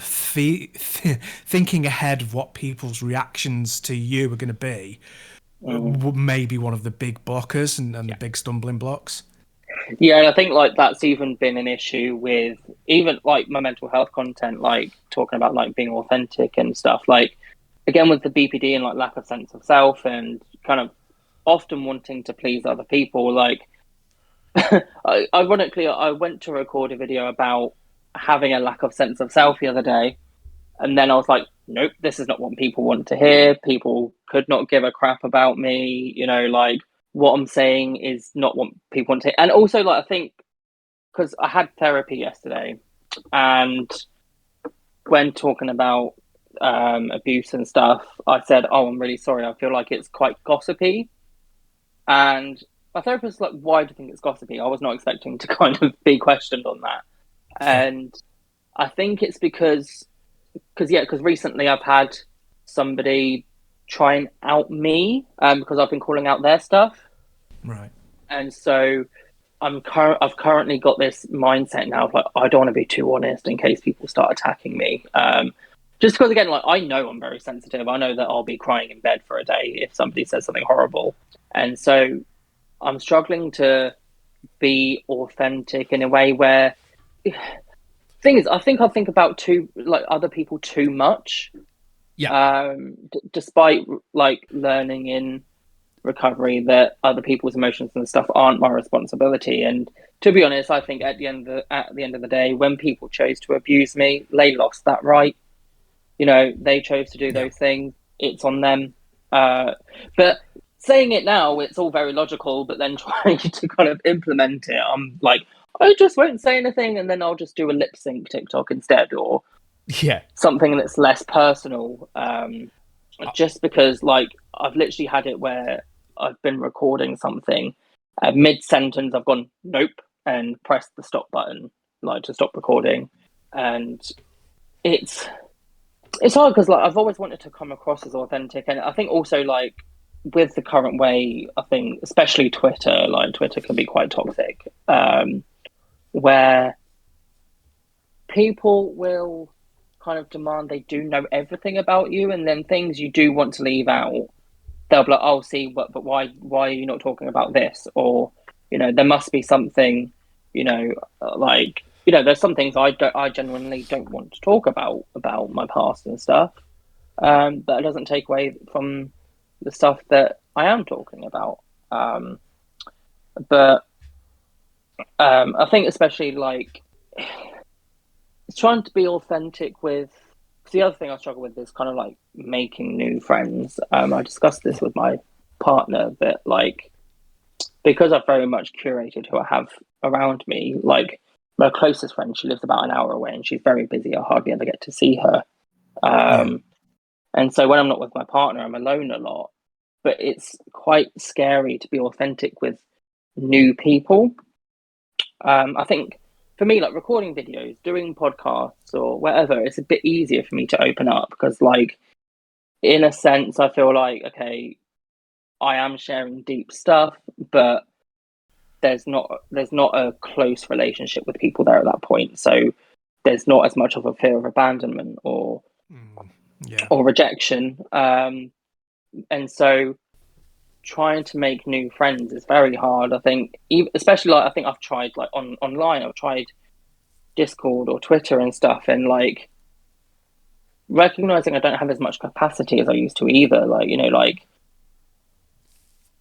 thinking ahead of what people's reactions to you are going to be may be one of the big blockers and the big stumbling blocks. Yeah, and I think that's even been an issue with even my mental health content, talking about being authentic and stuff. Again, with the BPD and lack of sense of self and kind of often wanting to please other people. Ironically, I went to record a video about having a lack of sense of self the other day, and then I was like, nope, this is not what people want to hear. People could not give a crap about me. What I'm saying is not what people want to hear. And also, I think, because I had therapy yesterday, and when talking about abuse and stuff, I said, oh, I'm really sorry. I feel like it's quite gossipy. And my therapist was like, why do you think it's gossipy? I was not expecting to kind of be questioned on that. And I think it's because recently I've had somebody try and out me because I've been calling out their stuff. Right. And so I've currently got this mindset now of like, I don't want to be too honest in case people start attacking me. Just because, again, like, I know I'm very sensitive. I know that I'll be crying in bed for a day if somebody says something horrible. And so I'm struggling to be authentic in a way where, thing is, I think about other people too much. Yeah. Despite like learning in recovery that other people's emotions and stuff aren't my responsibility. And to be honest, I think at the end of the day, when people chose to abuse me, they lost that right. You know, they chose to do Yeah. those things. It's on them. But saying it now, it's all very logical. But then trying to kind of implement it, I'm like, I just won't say anything, and then I'll just do a lip sync TikTok instead, or Yeah. something that's less personal. Just because, like, I've literally had it where I've been recording something, mid sentence, I've gone nope and pressed the stop button, like, to stop recording, and it's hard because, like, I've always wanted to come across as authentic, and I think also, like, with the current way, I think especially Twitter, like, Twitter can be quite toxic, where people will kind of demand they do know everything about you, and then things you do want to leave out, they'll be like, "Oh, see, but why are you not talking about this?" Or, there must be something, like, there's some things I genuinely don't want to talk about my past and stuff. But it doesn't take away from the stuff that I am talking about. But I think especially, like, trying to be authentic with. 'Cause the other thing I struggle with is kind of like making new friends. I discussed this with my partner that, like, because I've very much curated who I have around me, like, my closest friend, she lives about an hour away and she's very busy. I hardly ever get to see her. Yeah. And so when I'm not with my partner, I'm alone a lot. But it's quite scary to be authentic with new people. I think for me, like, recording videos, doing podcasts or whatever, it's a bit easier for me to open up because, like, in a sense, I feel like, okay, I am sharing deep stuff, but there's not a close relationship with people there at that point. So there's not as much of a fear of abandonment or Yeah. or rejection. And so trying to make new friends is very hard. I think, especially, like, I think I've tried, like, online. I've tried Discord or Twitter and stuff, and, like, recognizing I don't have as much capacity as I used to either. Like, like,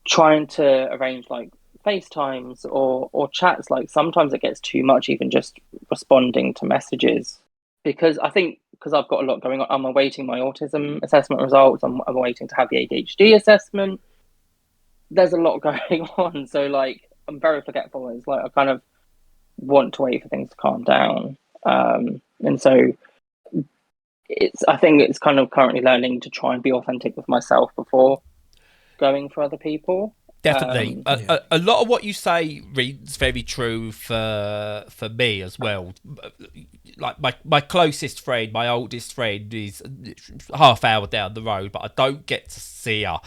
trying to arrange, like, FaceTimes or chats, like, sometimes it gets too much, even just responding to messages. Because I think, because I've got a lot going on, I'm awaiting my autism assessment results, I'm waiting to have the ADHD assessment. There's a lot going on. So, like, I'm very forgetful. It's like I kind of want to wait for things to calm down. And so I think it's kind of currently learning to try and be authentic with myself before going for other people. Definitely. Yeah. A lot of what you say reads very true for me as well. Like, my closest friend, my oldest friend, is half hour down the road, but I don't get to see her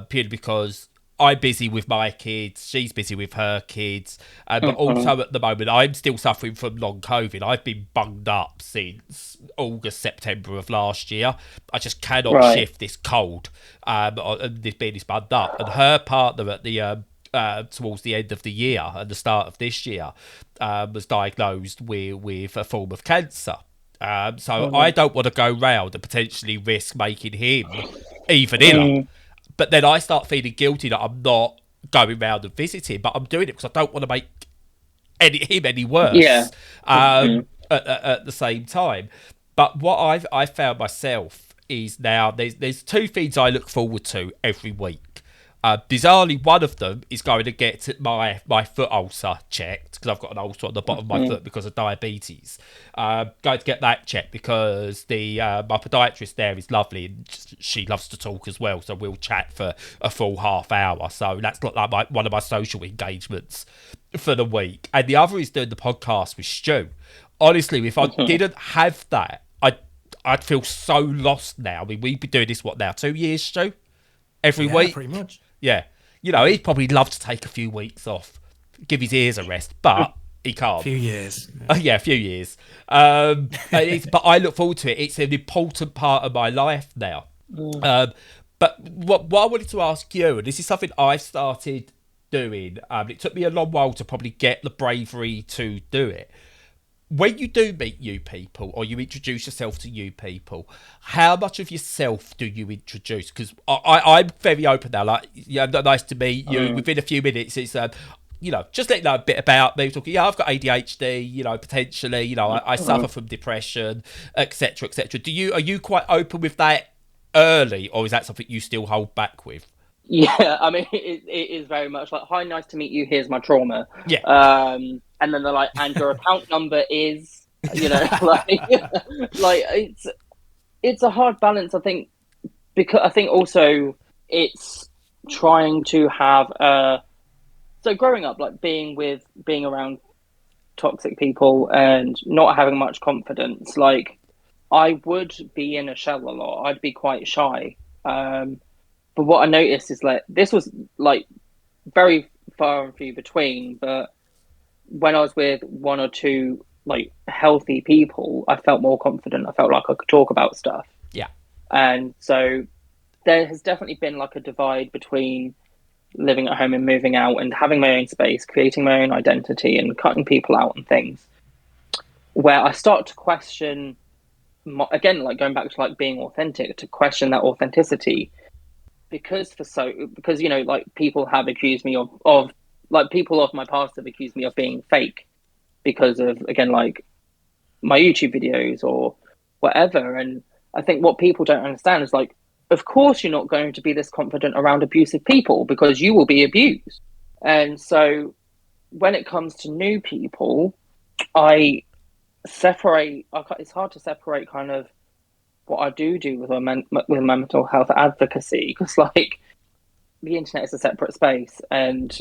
purely because I'm busy with my kids, she's busy with her kids, but also at the moment I'm still suffering from long COVID. I've been bunged up since August, September of last year. I just cannot shift this cold, this being this bunged up. And her partner at the towards the end of the year and the start of this year was diagnosed with a form of cancer. So I don't want to go round and potentially risk making him even iller. But then I start feeling guilty that I'm not going round and visiting, but I'm doing it because I don't want to make him any worse at the same time. But what I've found myself is now there's two things I look forward to every week. Bizarrely, one of them is going to get my foot ulcer checked because I've got an ulcer on the bottom of my foot because of diabetes. Going to get that checked because my podiatrist there is lovely and she loves to talk as well. So we'll chat for a full half hour. So that's like one of my social engagements for the week. And the other is doing the podcast with Stu. Honestly, if I didn't have that, I'd feel so lost now. I mean, we've been doing this, what now, 2 years, Stu? Every week? Pretty much. Yeah, You know, he'd probably love to take a few weeks off, give his ears a rest, but he can't. A few years. Yeah, a few years. But I look forward to it. It's an important part of my life now. But what I wanted to ask you, and this is something I've started doing, it took me a long while to probably get the bravery to do it. When you do meet new people or you introduce yourself to new people, how much of yourself do you introduce? Because I'm very open now. Like, yeah, nice to meet you. Within a few minutes, it's you know, just let you know a bit about me. Talking, yeah, I've got ADHD. You know, potentially, you know, I suffer from depression, etc., etc. Are you quite open with that early, or is that something you still hold back with? Yeah, I mean, it is very much like, hi, nice to meet you. Here's my trauma. Yeah. And then they're like, and your account number is, you know, like it's a hard balance, I think, because I think also it's trying to have so growing up, like being around toxic people and not having much confidence, like I would be in a shell a lot. I'd be quite shy. But what I noticed is like this was like very far and few between, but when I was with one or two like healthy people, I felt more confident. I felt like I could talk about stuff. Yeah. And so there has definitely been like a divide between living at home and moving out and having my own space, creating my own identity and cutting people out and things, where I start to question, again, like going back to like being authentic, to question that authenticity. Because you know, like people have accused me of like people of my past have accused me of being fake because of, again, like my YouTube videos or whatever. And I think what people don't understand is like, of course you're not going to be this confident around abusive people because you will be abused. And so when it comes to new people, I separate. It's hard to separate kind of what I do with my mental health advocacy, because like the internet is a separate space and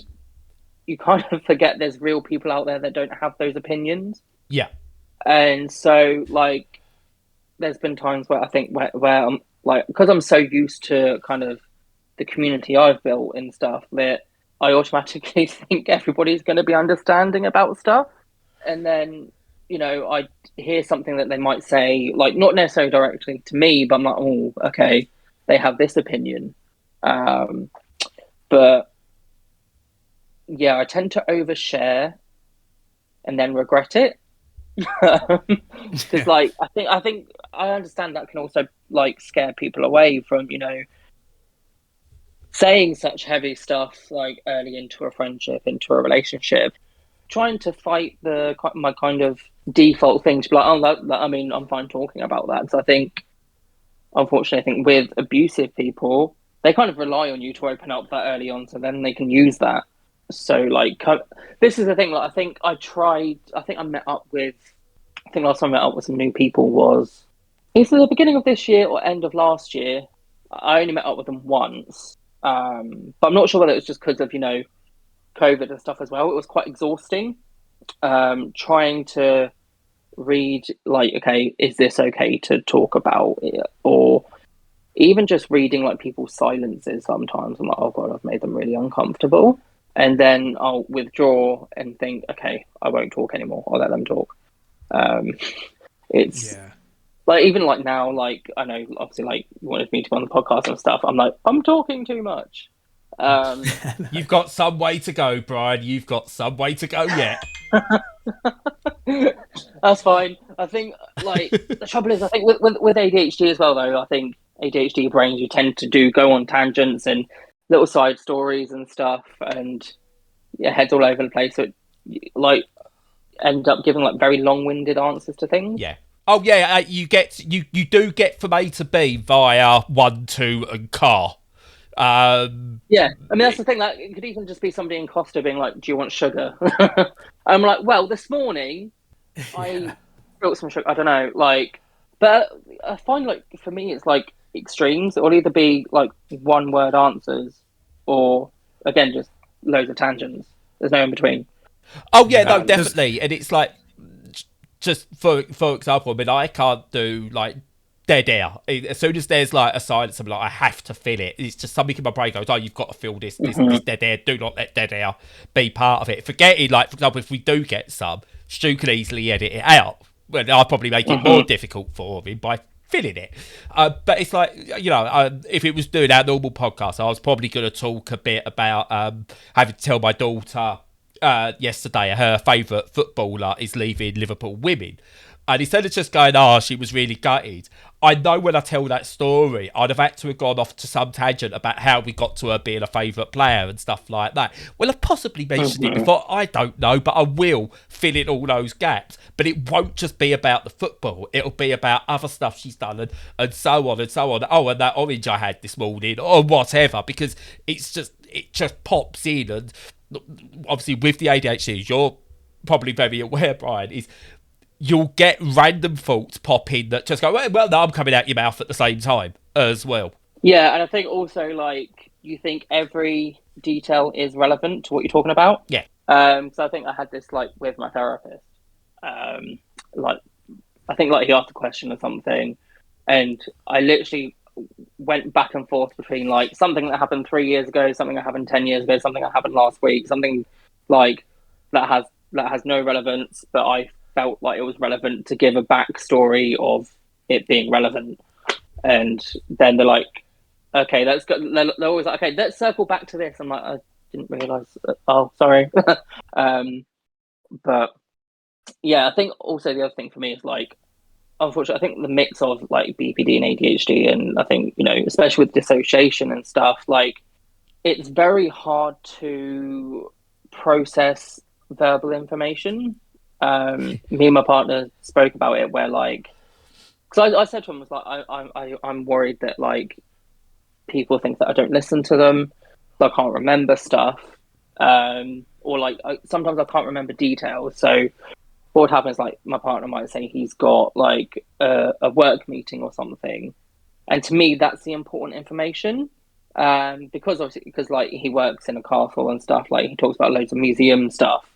you kind of forget there's real people out there that don't have those opinions. Yeah. And so like there's been times where I think where I'm like, because I'm so used to kind of the community I've built and stuff, that I automatically think everybody's going to be understanding about stuff. And then, you know, I hear something that they might say, like not necessarily directly to me, but I'm like, oh, okay, they have this opinion. But yeah, I tend to overshare and then regret it. Because like I think I understand that can also like scare people away from, you know, saying such heavy stuff like early into a friendship, into a relationship, trying to fight my kind of default thing to be like, oh, I mean, I'm fine talking about that. So I think, unfortunately, I think with abusive people, they kind of rely on you to open up that early on, so then they can use that. So like, this is the thing. Like, I think I think last time I met up with some new people was either the beginning of this year or end of last year. I only met up with them once, but I'm not sure whether it was just because of, you know, COVID and stuff as well. It was quite exhausting, trying to read like, okay, is this okay to talk about it? Or even just reading like people's silences sometimes. I'm like, oh God, I've made them really uncomfortable. And then I'll withdraw and think, okay, I won't talk anymore. I'll let them talk. It's like, even like now, like I know obviously like you wanted me to be on the podcast and stuff. I'm like, I'm talking too much. You've got some way to go, Bryan. You've got some way to go yet. That's fine. I think like the trouble is, I think with ADHD as well, though, I think ADHD brains, you tend to go on tangents and little side stories and stuff, and your head's all over the place. So it, like end up giving like very long-winded answers to things. Yeah. Oh yeah, you do get from A to B via 1, 2, and car. Yeah, I mean that's the thing. Like, it could even just be somebody in Costa being like, "Do you want sugar?" I'm like, "Well, this morning I built some sugar." I don't know, like, but I find like for me it's like extremes. It'll either be like one-word answers, or again just loads of tangents. There's no in between. Oh yeah, no, definitely. And it's like, just for example, I mean, I can't do like dead air. As soon as there's like a silence, I'm like, I have to fill it. It's just something in my brain goes, oh, you've got to fill this dead air. Do not let dead air be part of it. Forgetting, like, for example, if we do get some, Stu can easily edit it out. Well, I'll probably make it more difficult for him by filling it. But it's like, you know, if it was doing our normal podcast, I was probably going to talk a bit about having to tell my daughter yesterday her favourite footballer is leaving Liverpool Women. And instead of just going, oh, she was really gutted, I know when I tell that story, I'd have had to have gone off to some tangent about how we got to her being a favourite player and stuff like that. Well, I've possibly mentioned it before, I don't know, but I will fill in all those gaps. But it won't just be about the football. It'll be about other stuff she's done and so on and so on. Oh, and that orange I had this morning or whatever, because it just pops in. And obviously with the ADHD, you're probably very aware, Bryan, is you'll get random thoughts pop in that just go, well, no, I'm coming out your mouth at the same time as well. Yeah, and I think also, like, you think every detail is relevant to what you're talking about. Yeah. So I think I had this, like, with my therapist. Like, I think, like, he asked a question or something, and I literally went back and forth between, like, something that happened 3 years ago, something that happened 10 years ago, something that happened last week, something, like, that has no relevance, but I felt like it was relevant to give a backstory of it being relevant. And then they're like, okay, let's go. They're always like, okay, let's circle back to this. I'm like, I didn't realise. Oh, sorry. But yeah, I think also the other thing for me is, like, unfortunately, I think the mix of, like, BPD and ADHD, and I think, you know, especially with dissociation and stuff, like, it's very hard to process verbal information. Me and my partner spoke about it, where, like, because I said to him, was like, I'm worried that, like, people think that I don't listen to them, that I can't remember stuff, or, like, sometimes I can't remember details. So what would happen is, like, my partner might say he's got, like, a work meeting or something, and to me that's the important information, because obviously, because, like, he works in a castle and stuff, like, he talks about loads of museum stuff,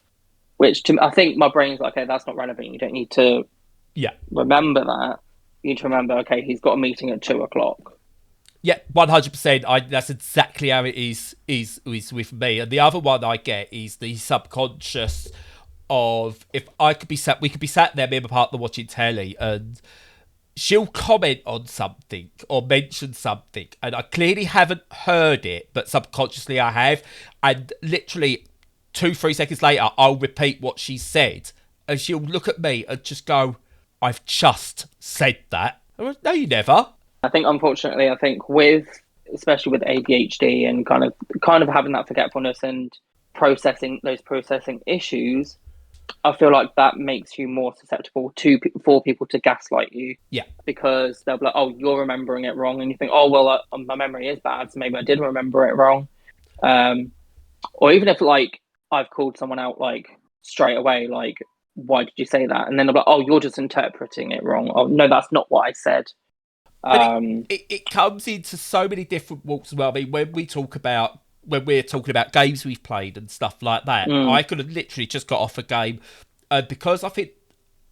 which I think my brain's like, okay, that's not relevant. You don't need to remember that. You need to remember, okay, he's got a meeting at 2:00. Yeah, 100%. That's exactly how it is with me. And the other one I get is the subconscious of, if we could be sat there, me and my partner watching telly, and she'll comment on something or mention something, and I clearly haven't heard it, but subconsciously I have, and literally 2-3 seconds later, I'll repeat what she said, and she'll look at me and just go, I've just said that. I went, no, you never. I think, unfortunately, especially with ADHD and kind of having that forgetfulness and processing issues, I feel like that makes you more susceptible for people to gaslight you. Yeah. Because they'll be like, oh, you're remembering it wrong, and you think, oh, well, my memory is bad, so maybe I did remember it wrong. Or even if, like, I've called someone out, like, straight away, like, why did you say that? And then I'm like, oh, you're just interpreting it wrong. Oh, no, that's not what I said. But it comes into so many different walks as well. I mean, when we're talking about games we've played and stuff like that, I could have literally just got off a game, because I think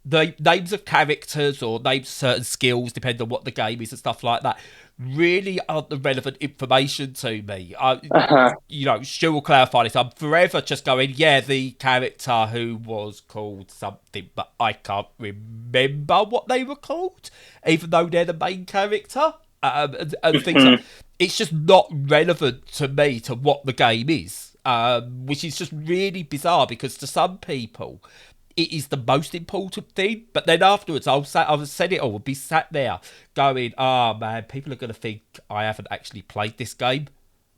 the names of characters or names of certain skills, depending on what the game is and stuff like that, really aren't the relevant information to me. You know, Stu will clarify this. I'm forever just going, yeah, the character who was called something, but I can't remember what they were called, even though they're the main character. And things like, it's just not relevant to me to what the game is, which is just really bizarre, because to some people it is the most important thing, but then afterwards I'll said it all, will be sat there going, oh man, people are going to think I haven't actually played this game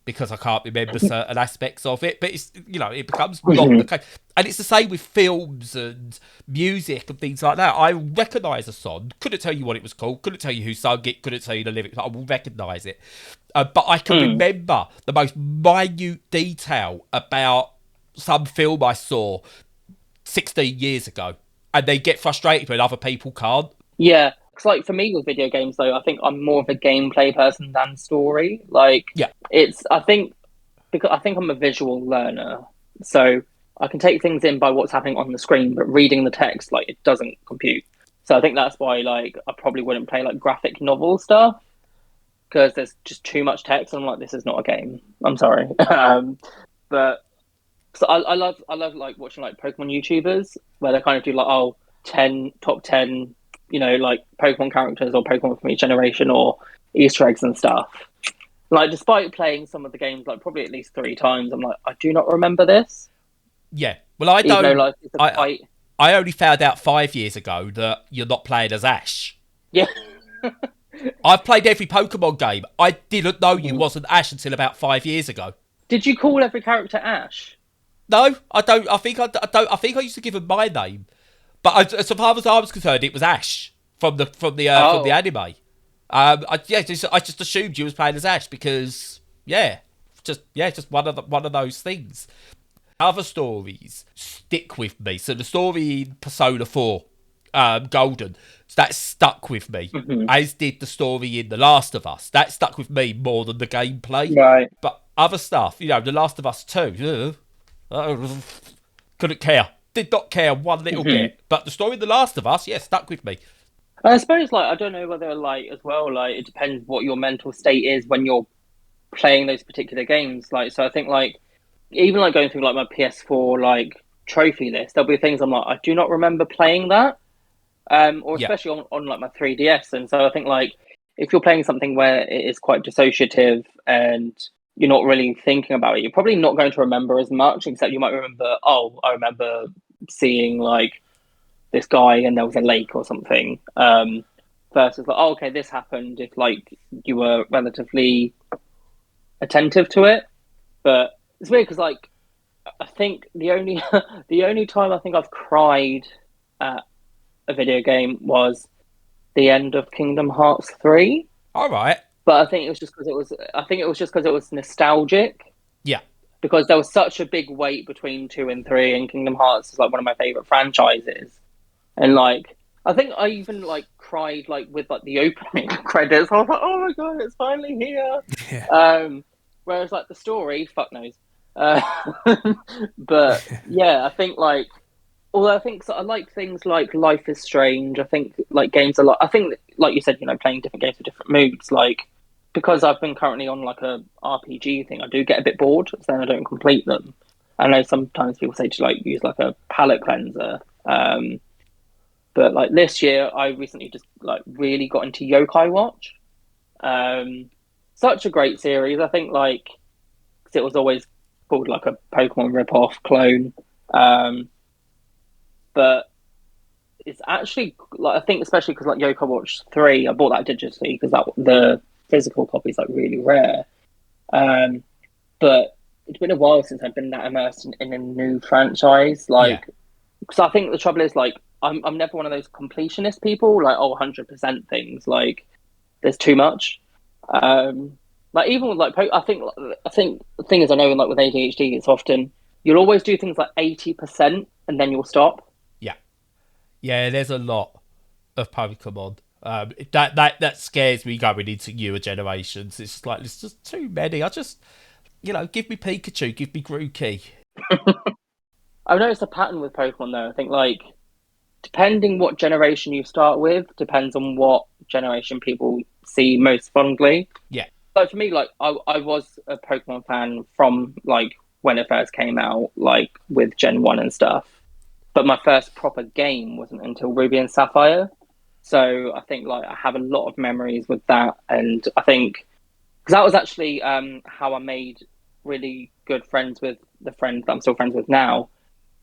because I can't remember certain aspects of it. But it's, you know, it becomes not the case. And it's the same with films and music and things like that. I recognise a song, couldn't tell you what it was called, couldn't tell you who sung it, couldn't tell you the lyrics, I will recognise it. But I can remember the most minute detail about some film I saw 16 years ago, and they get frustrated when other people can't. Yeah, because, like, for me with video games, though, I think I'm more of a gameplay person than story. Like, yeah, I think I'm a visual learner, so I can take things in by what's happening on the screen, but reading the text, like, it doesn't compute. So I think that's why like I probably wouldn't play like graphic novel stuff because there's just too much text. I'm like, this is not a game. I'm sorry. But so I love like watching like Pokemon YouTubers where they kind of do like top 10, like Pokemon characters or Pokemon from each generation or Easter eggs and stuff. Like despite playing some of the games like probably at least 3 times, I'm like, I do not remember this. Yeah. Well, I Even though don't. like it's a quite I only found out 5 years ago that you're not playing as Ash. yeah. I've played every Pokemon game. I didn't know you wasn't Ash until about 5 years ago. Did you call every character Ash? No, I don't. I think I don't. I think I used to give him my name, but as far as I was concerned, it was Ash from the anime. I just assumed you was playing as Ash because just one of those things. Other stories stick with me. So the story in Persona 4, Golden, that stuck with me, as did the story in The Last of Us. That stuck with me more than the gameplay. Right. But other stuff, The Last of Us 2, couldn't care. Did not care one little bit. But the story of The Last of Us, stuck with me. I suppose, like, I don't know whether, like, as well, like, it depends what your mental state is when you're playing those particular games. Like, so I think, like, even, like, going through, like, my PS4, like, trophy list, there'll be things I'm like, I do not remember playing that. Or especially on, like, my 3DS. And so I think, like, if you're playing something where it is quite dissociative and you're not really thinking about it, you're probably not going to remember as much, except you might remember, I remember seeing, like, this guy and there was a lake or something, versus like, okay, this happened if like you were relatively attentive to it. But it's weird because like I think the only time I think I've cried at a video game was the end of Kingdom Hearts 3. All right. But I think it was just because it was nostalgic. Yeah. Because there was such a big wait between 2 and 3, and Kingdom Hearts is like one of my favorite franchises. And like, I think I even like cried like with like the opening credits. I was like, "Oh my god, it's finally here!" Yeah. Whereas like the story, fuck knows. But yeah, I think like, although I think I like things like Life is Strange. I think like games a lot. I think like you said, playing different games for different moods. Like because I've been currently on like a RPG thing, I do get a bit bored, so then I don't complete them. I know sometimes people say to like use like a palate cleanser. But like this year, I recently just like really got into Yokai Watch. Such a great series. I think like 'cause it was always called like a Pokemon rip-off clone. But it's actually like I think especially because like Yokai Watch 3, I bought that digitally because the physical copy is like really rare. But it's been a while since I've been that immersed in a new franchise. Like, because I think the trouble is like I'm never one of those completionist people, like 100% things. Like, there's too much. Like even with like I think the thing is I know like with ADHD it's often you'll always do things like 80% and then you'll stop. Yeah. There's a lot of Pokemon. That scares me going into newer generations. It's just like there's just too many. I just give me Pikachu, give me Grookey. I've noticed a pattern with Pokemon though. I think like depending what generation you start with depends on what generation people see most fondly. Yeah. So for me, like I was a Pokemon fan from like when it first came out, like with Gen 1 and stuff. But my first proper game wasn't until Ruby and Sapphire. So I think like I have a lot of memories with that, and I think because that was actually how I made really good friends with the friend that I'm still friends with now.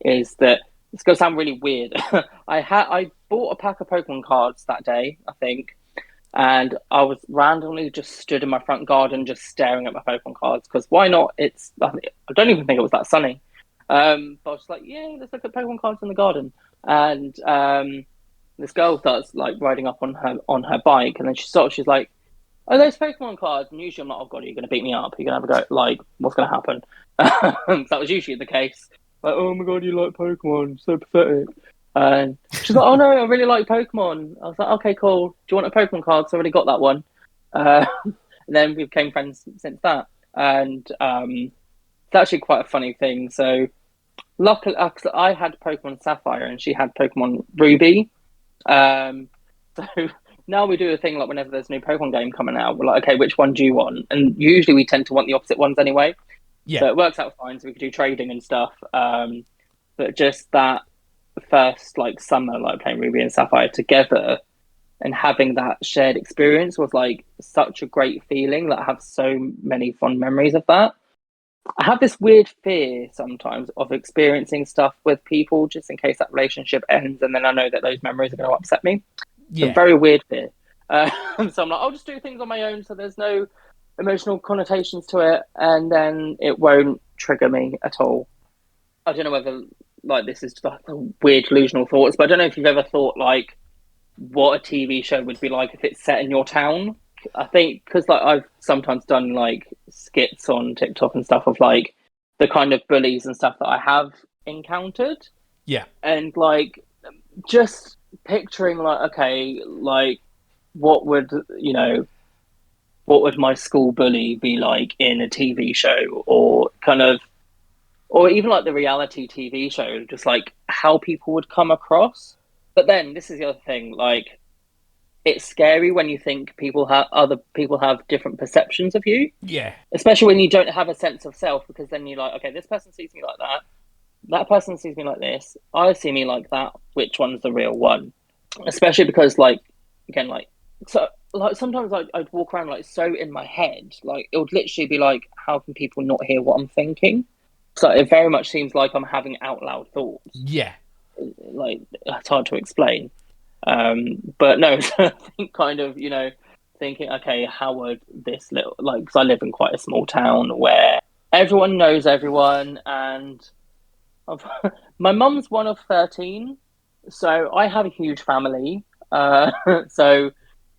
Is that it's going to sound really weird? I bought a pack of Pokemon cards that day, I think, and I was randomly just stood in my front garden just staring at my Pokemon cards because why not? I don't even think it was that sunny. But I was like, yeah, let's look at Pokemon cards in the garden, and this girl starts like riding up on her bike, and then she's like, "Oh, those Pokemon cards." And usually I'm like, "Oh god, are you going to beat me up? You're going to have a go? Like, what's going to happen?" That was usually the case. Like, "Oh my god, you like Pokemon? So pathetic." And she's like, "Oh no, I really like Pokemon." I was like, "Okay, cool. Do you want a Pokemon card? 'Cause I already got that one." And then we became friends since that. And it's actually quite a funny thing. So luckily, 'cause I had Pokemon Sapphire and she had Pokemon Ruby. So now we do a thing like whenever there's a new Pokemon game coming out, we're like, okay, which one do you want? And usually we tend to want the opposite ones anyway. Yeah. So it works out fine. So we could do trading and stuff. But just that first like summer, like playing Ruby and Sapphire together and having that shared experience was like such a great feeling. That I have so many fond memories of that. I have this weird fear sometimes of experiencing stuff with people just in case that relationship ends and then I know that those memories are going to upset me. It's a very weird fear. So I'm like, I'll just do things on my own so there's no emotional connotations to it and then it won't trigger me at all. I don't know whether like this is just like weird delusional thoughts, but I don't know if you've ever thought like what a TV show would be like if it's set in your town. I think because like I've sometimes done like skits on TikTok and stuff of like the kind of bullies and stuff that I have encountered. Yeah. And like just picturing like, okay, like what would my school bully be like in a TV show or kind of, or even like the reality TV show, just like how people would come across. But then this is the other thing, like it's scary when you think other people have different perceptions of you. Yeah. Especially when you don't have a sense of self, because then you're like, okay, this person sees me like that. That person sees me like this. I see me like that. Which one's the real one? Especially because, like, again, like, so, like sometimes I'd walk around like so in my head, like it would literally be like, how can people not hear what I'm thinking? So it very much seems like I'm having out loud thoughts. Yeah. Like it's hard to explain. But no, so I think kind of, thinking, okay, how would this little, like, because I live in quite a small town where everyone knows everyone, and my mum's one of 13, so I have a huge family. So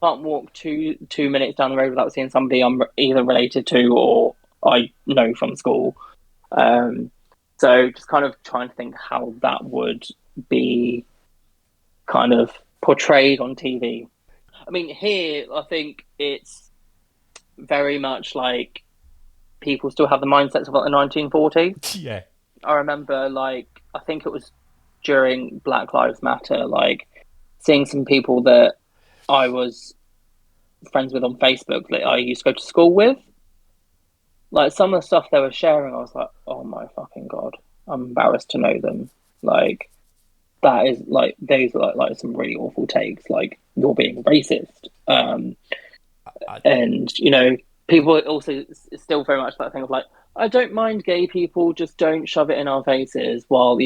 can't walk two minutes down the road without seeing somebody I'm either related to or I know from school. So just kind of trying to think how that would be kind of portrayed on TV. I mean, here, I think it's very much like people still have the mindsets of like the 1940s. Yeah. I remember, like, I think it was during Black Lives Matter, like, seeing some people that I was friends with on Facebook that I used to go to school with. Like, some of the stuff they were sharing, I was like, oh my fucking God, I'm embarrassed to know them. Like, that is like those are like some really awful takes. Like you're being racist, and people also still very much that thing of like I don't mind gay people, just don't shove it in our faces while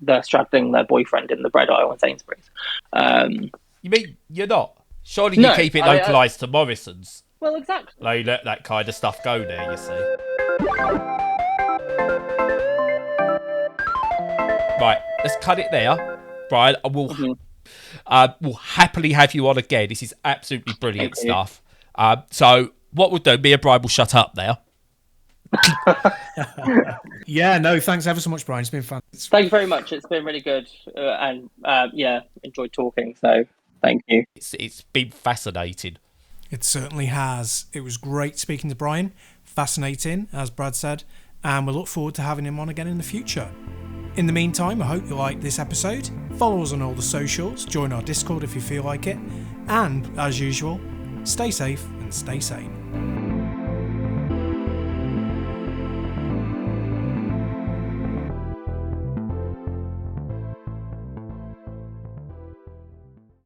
they're straddling their boyfriend in the bread aisle in Sainsbury's. You mean you're not? Surely No, you keep it localised to Morrison's. Well, exactly. Like you let that kind of stuff go there. You see. Right, let's cut it there. Bryan, I will will happily have you on again. This is absolutely brilliant stuff. So what we'll do, me and Bryan will shut up now. Yeah, no, thanks ever so much, Bryan. It's been fun. Thank you very much. It's been really good, and enjoyed talking. So thank you. It's been fascinating. It certainly has. It was great speaking to Bryan. Fascinating, as Brad said, and we look forward to having him on again in the future. In the meantime, I hope you liked this episode. Follow us on all the socials, join our Discord if you feel like it, and, as usual, stay safe and stay sane.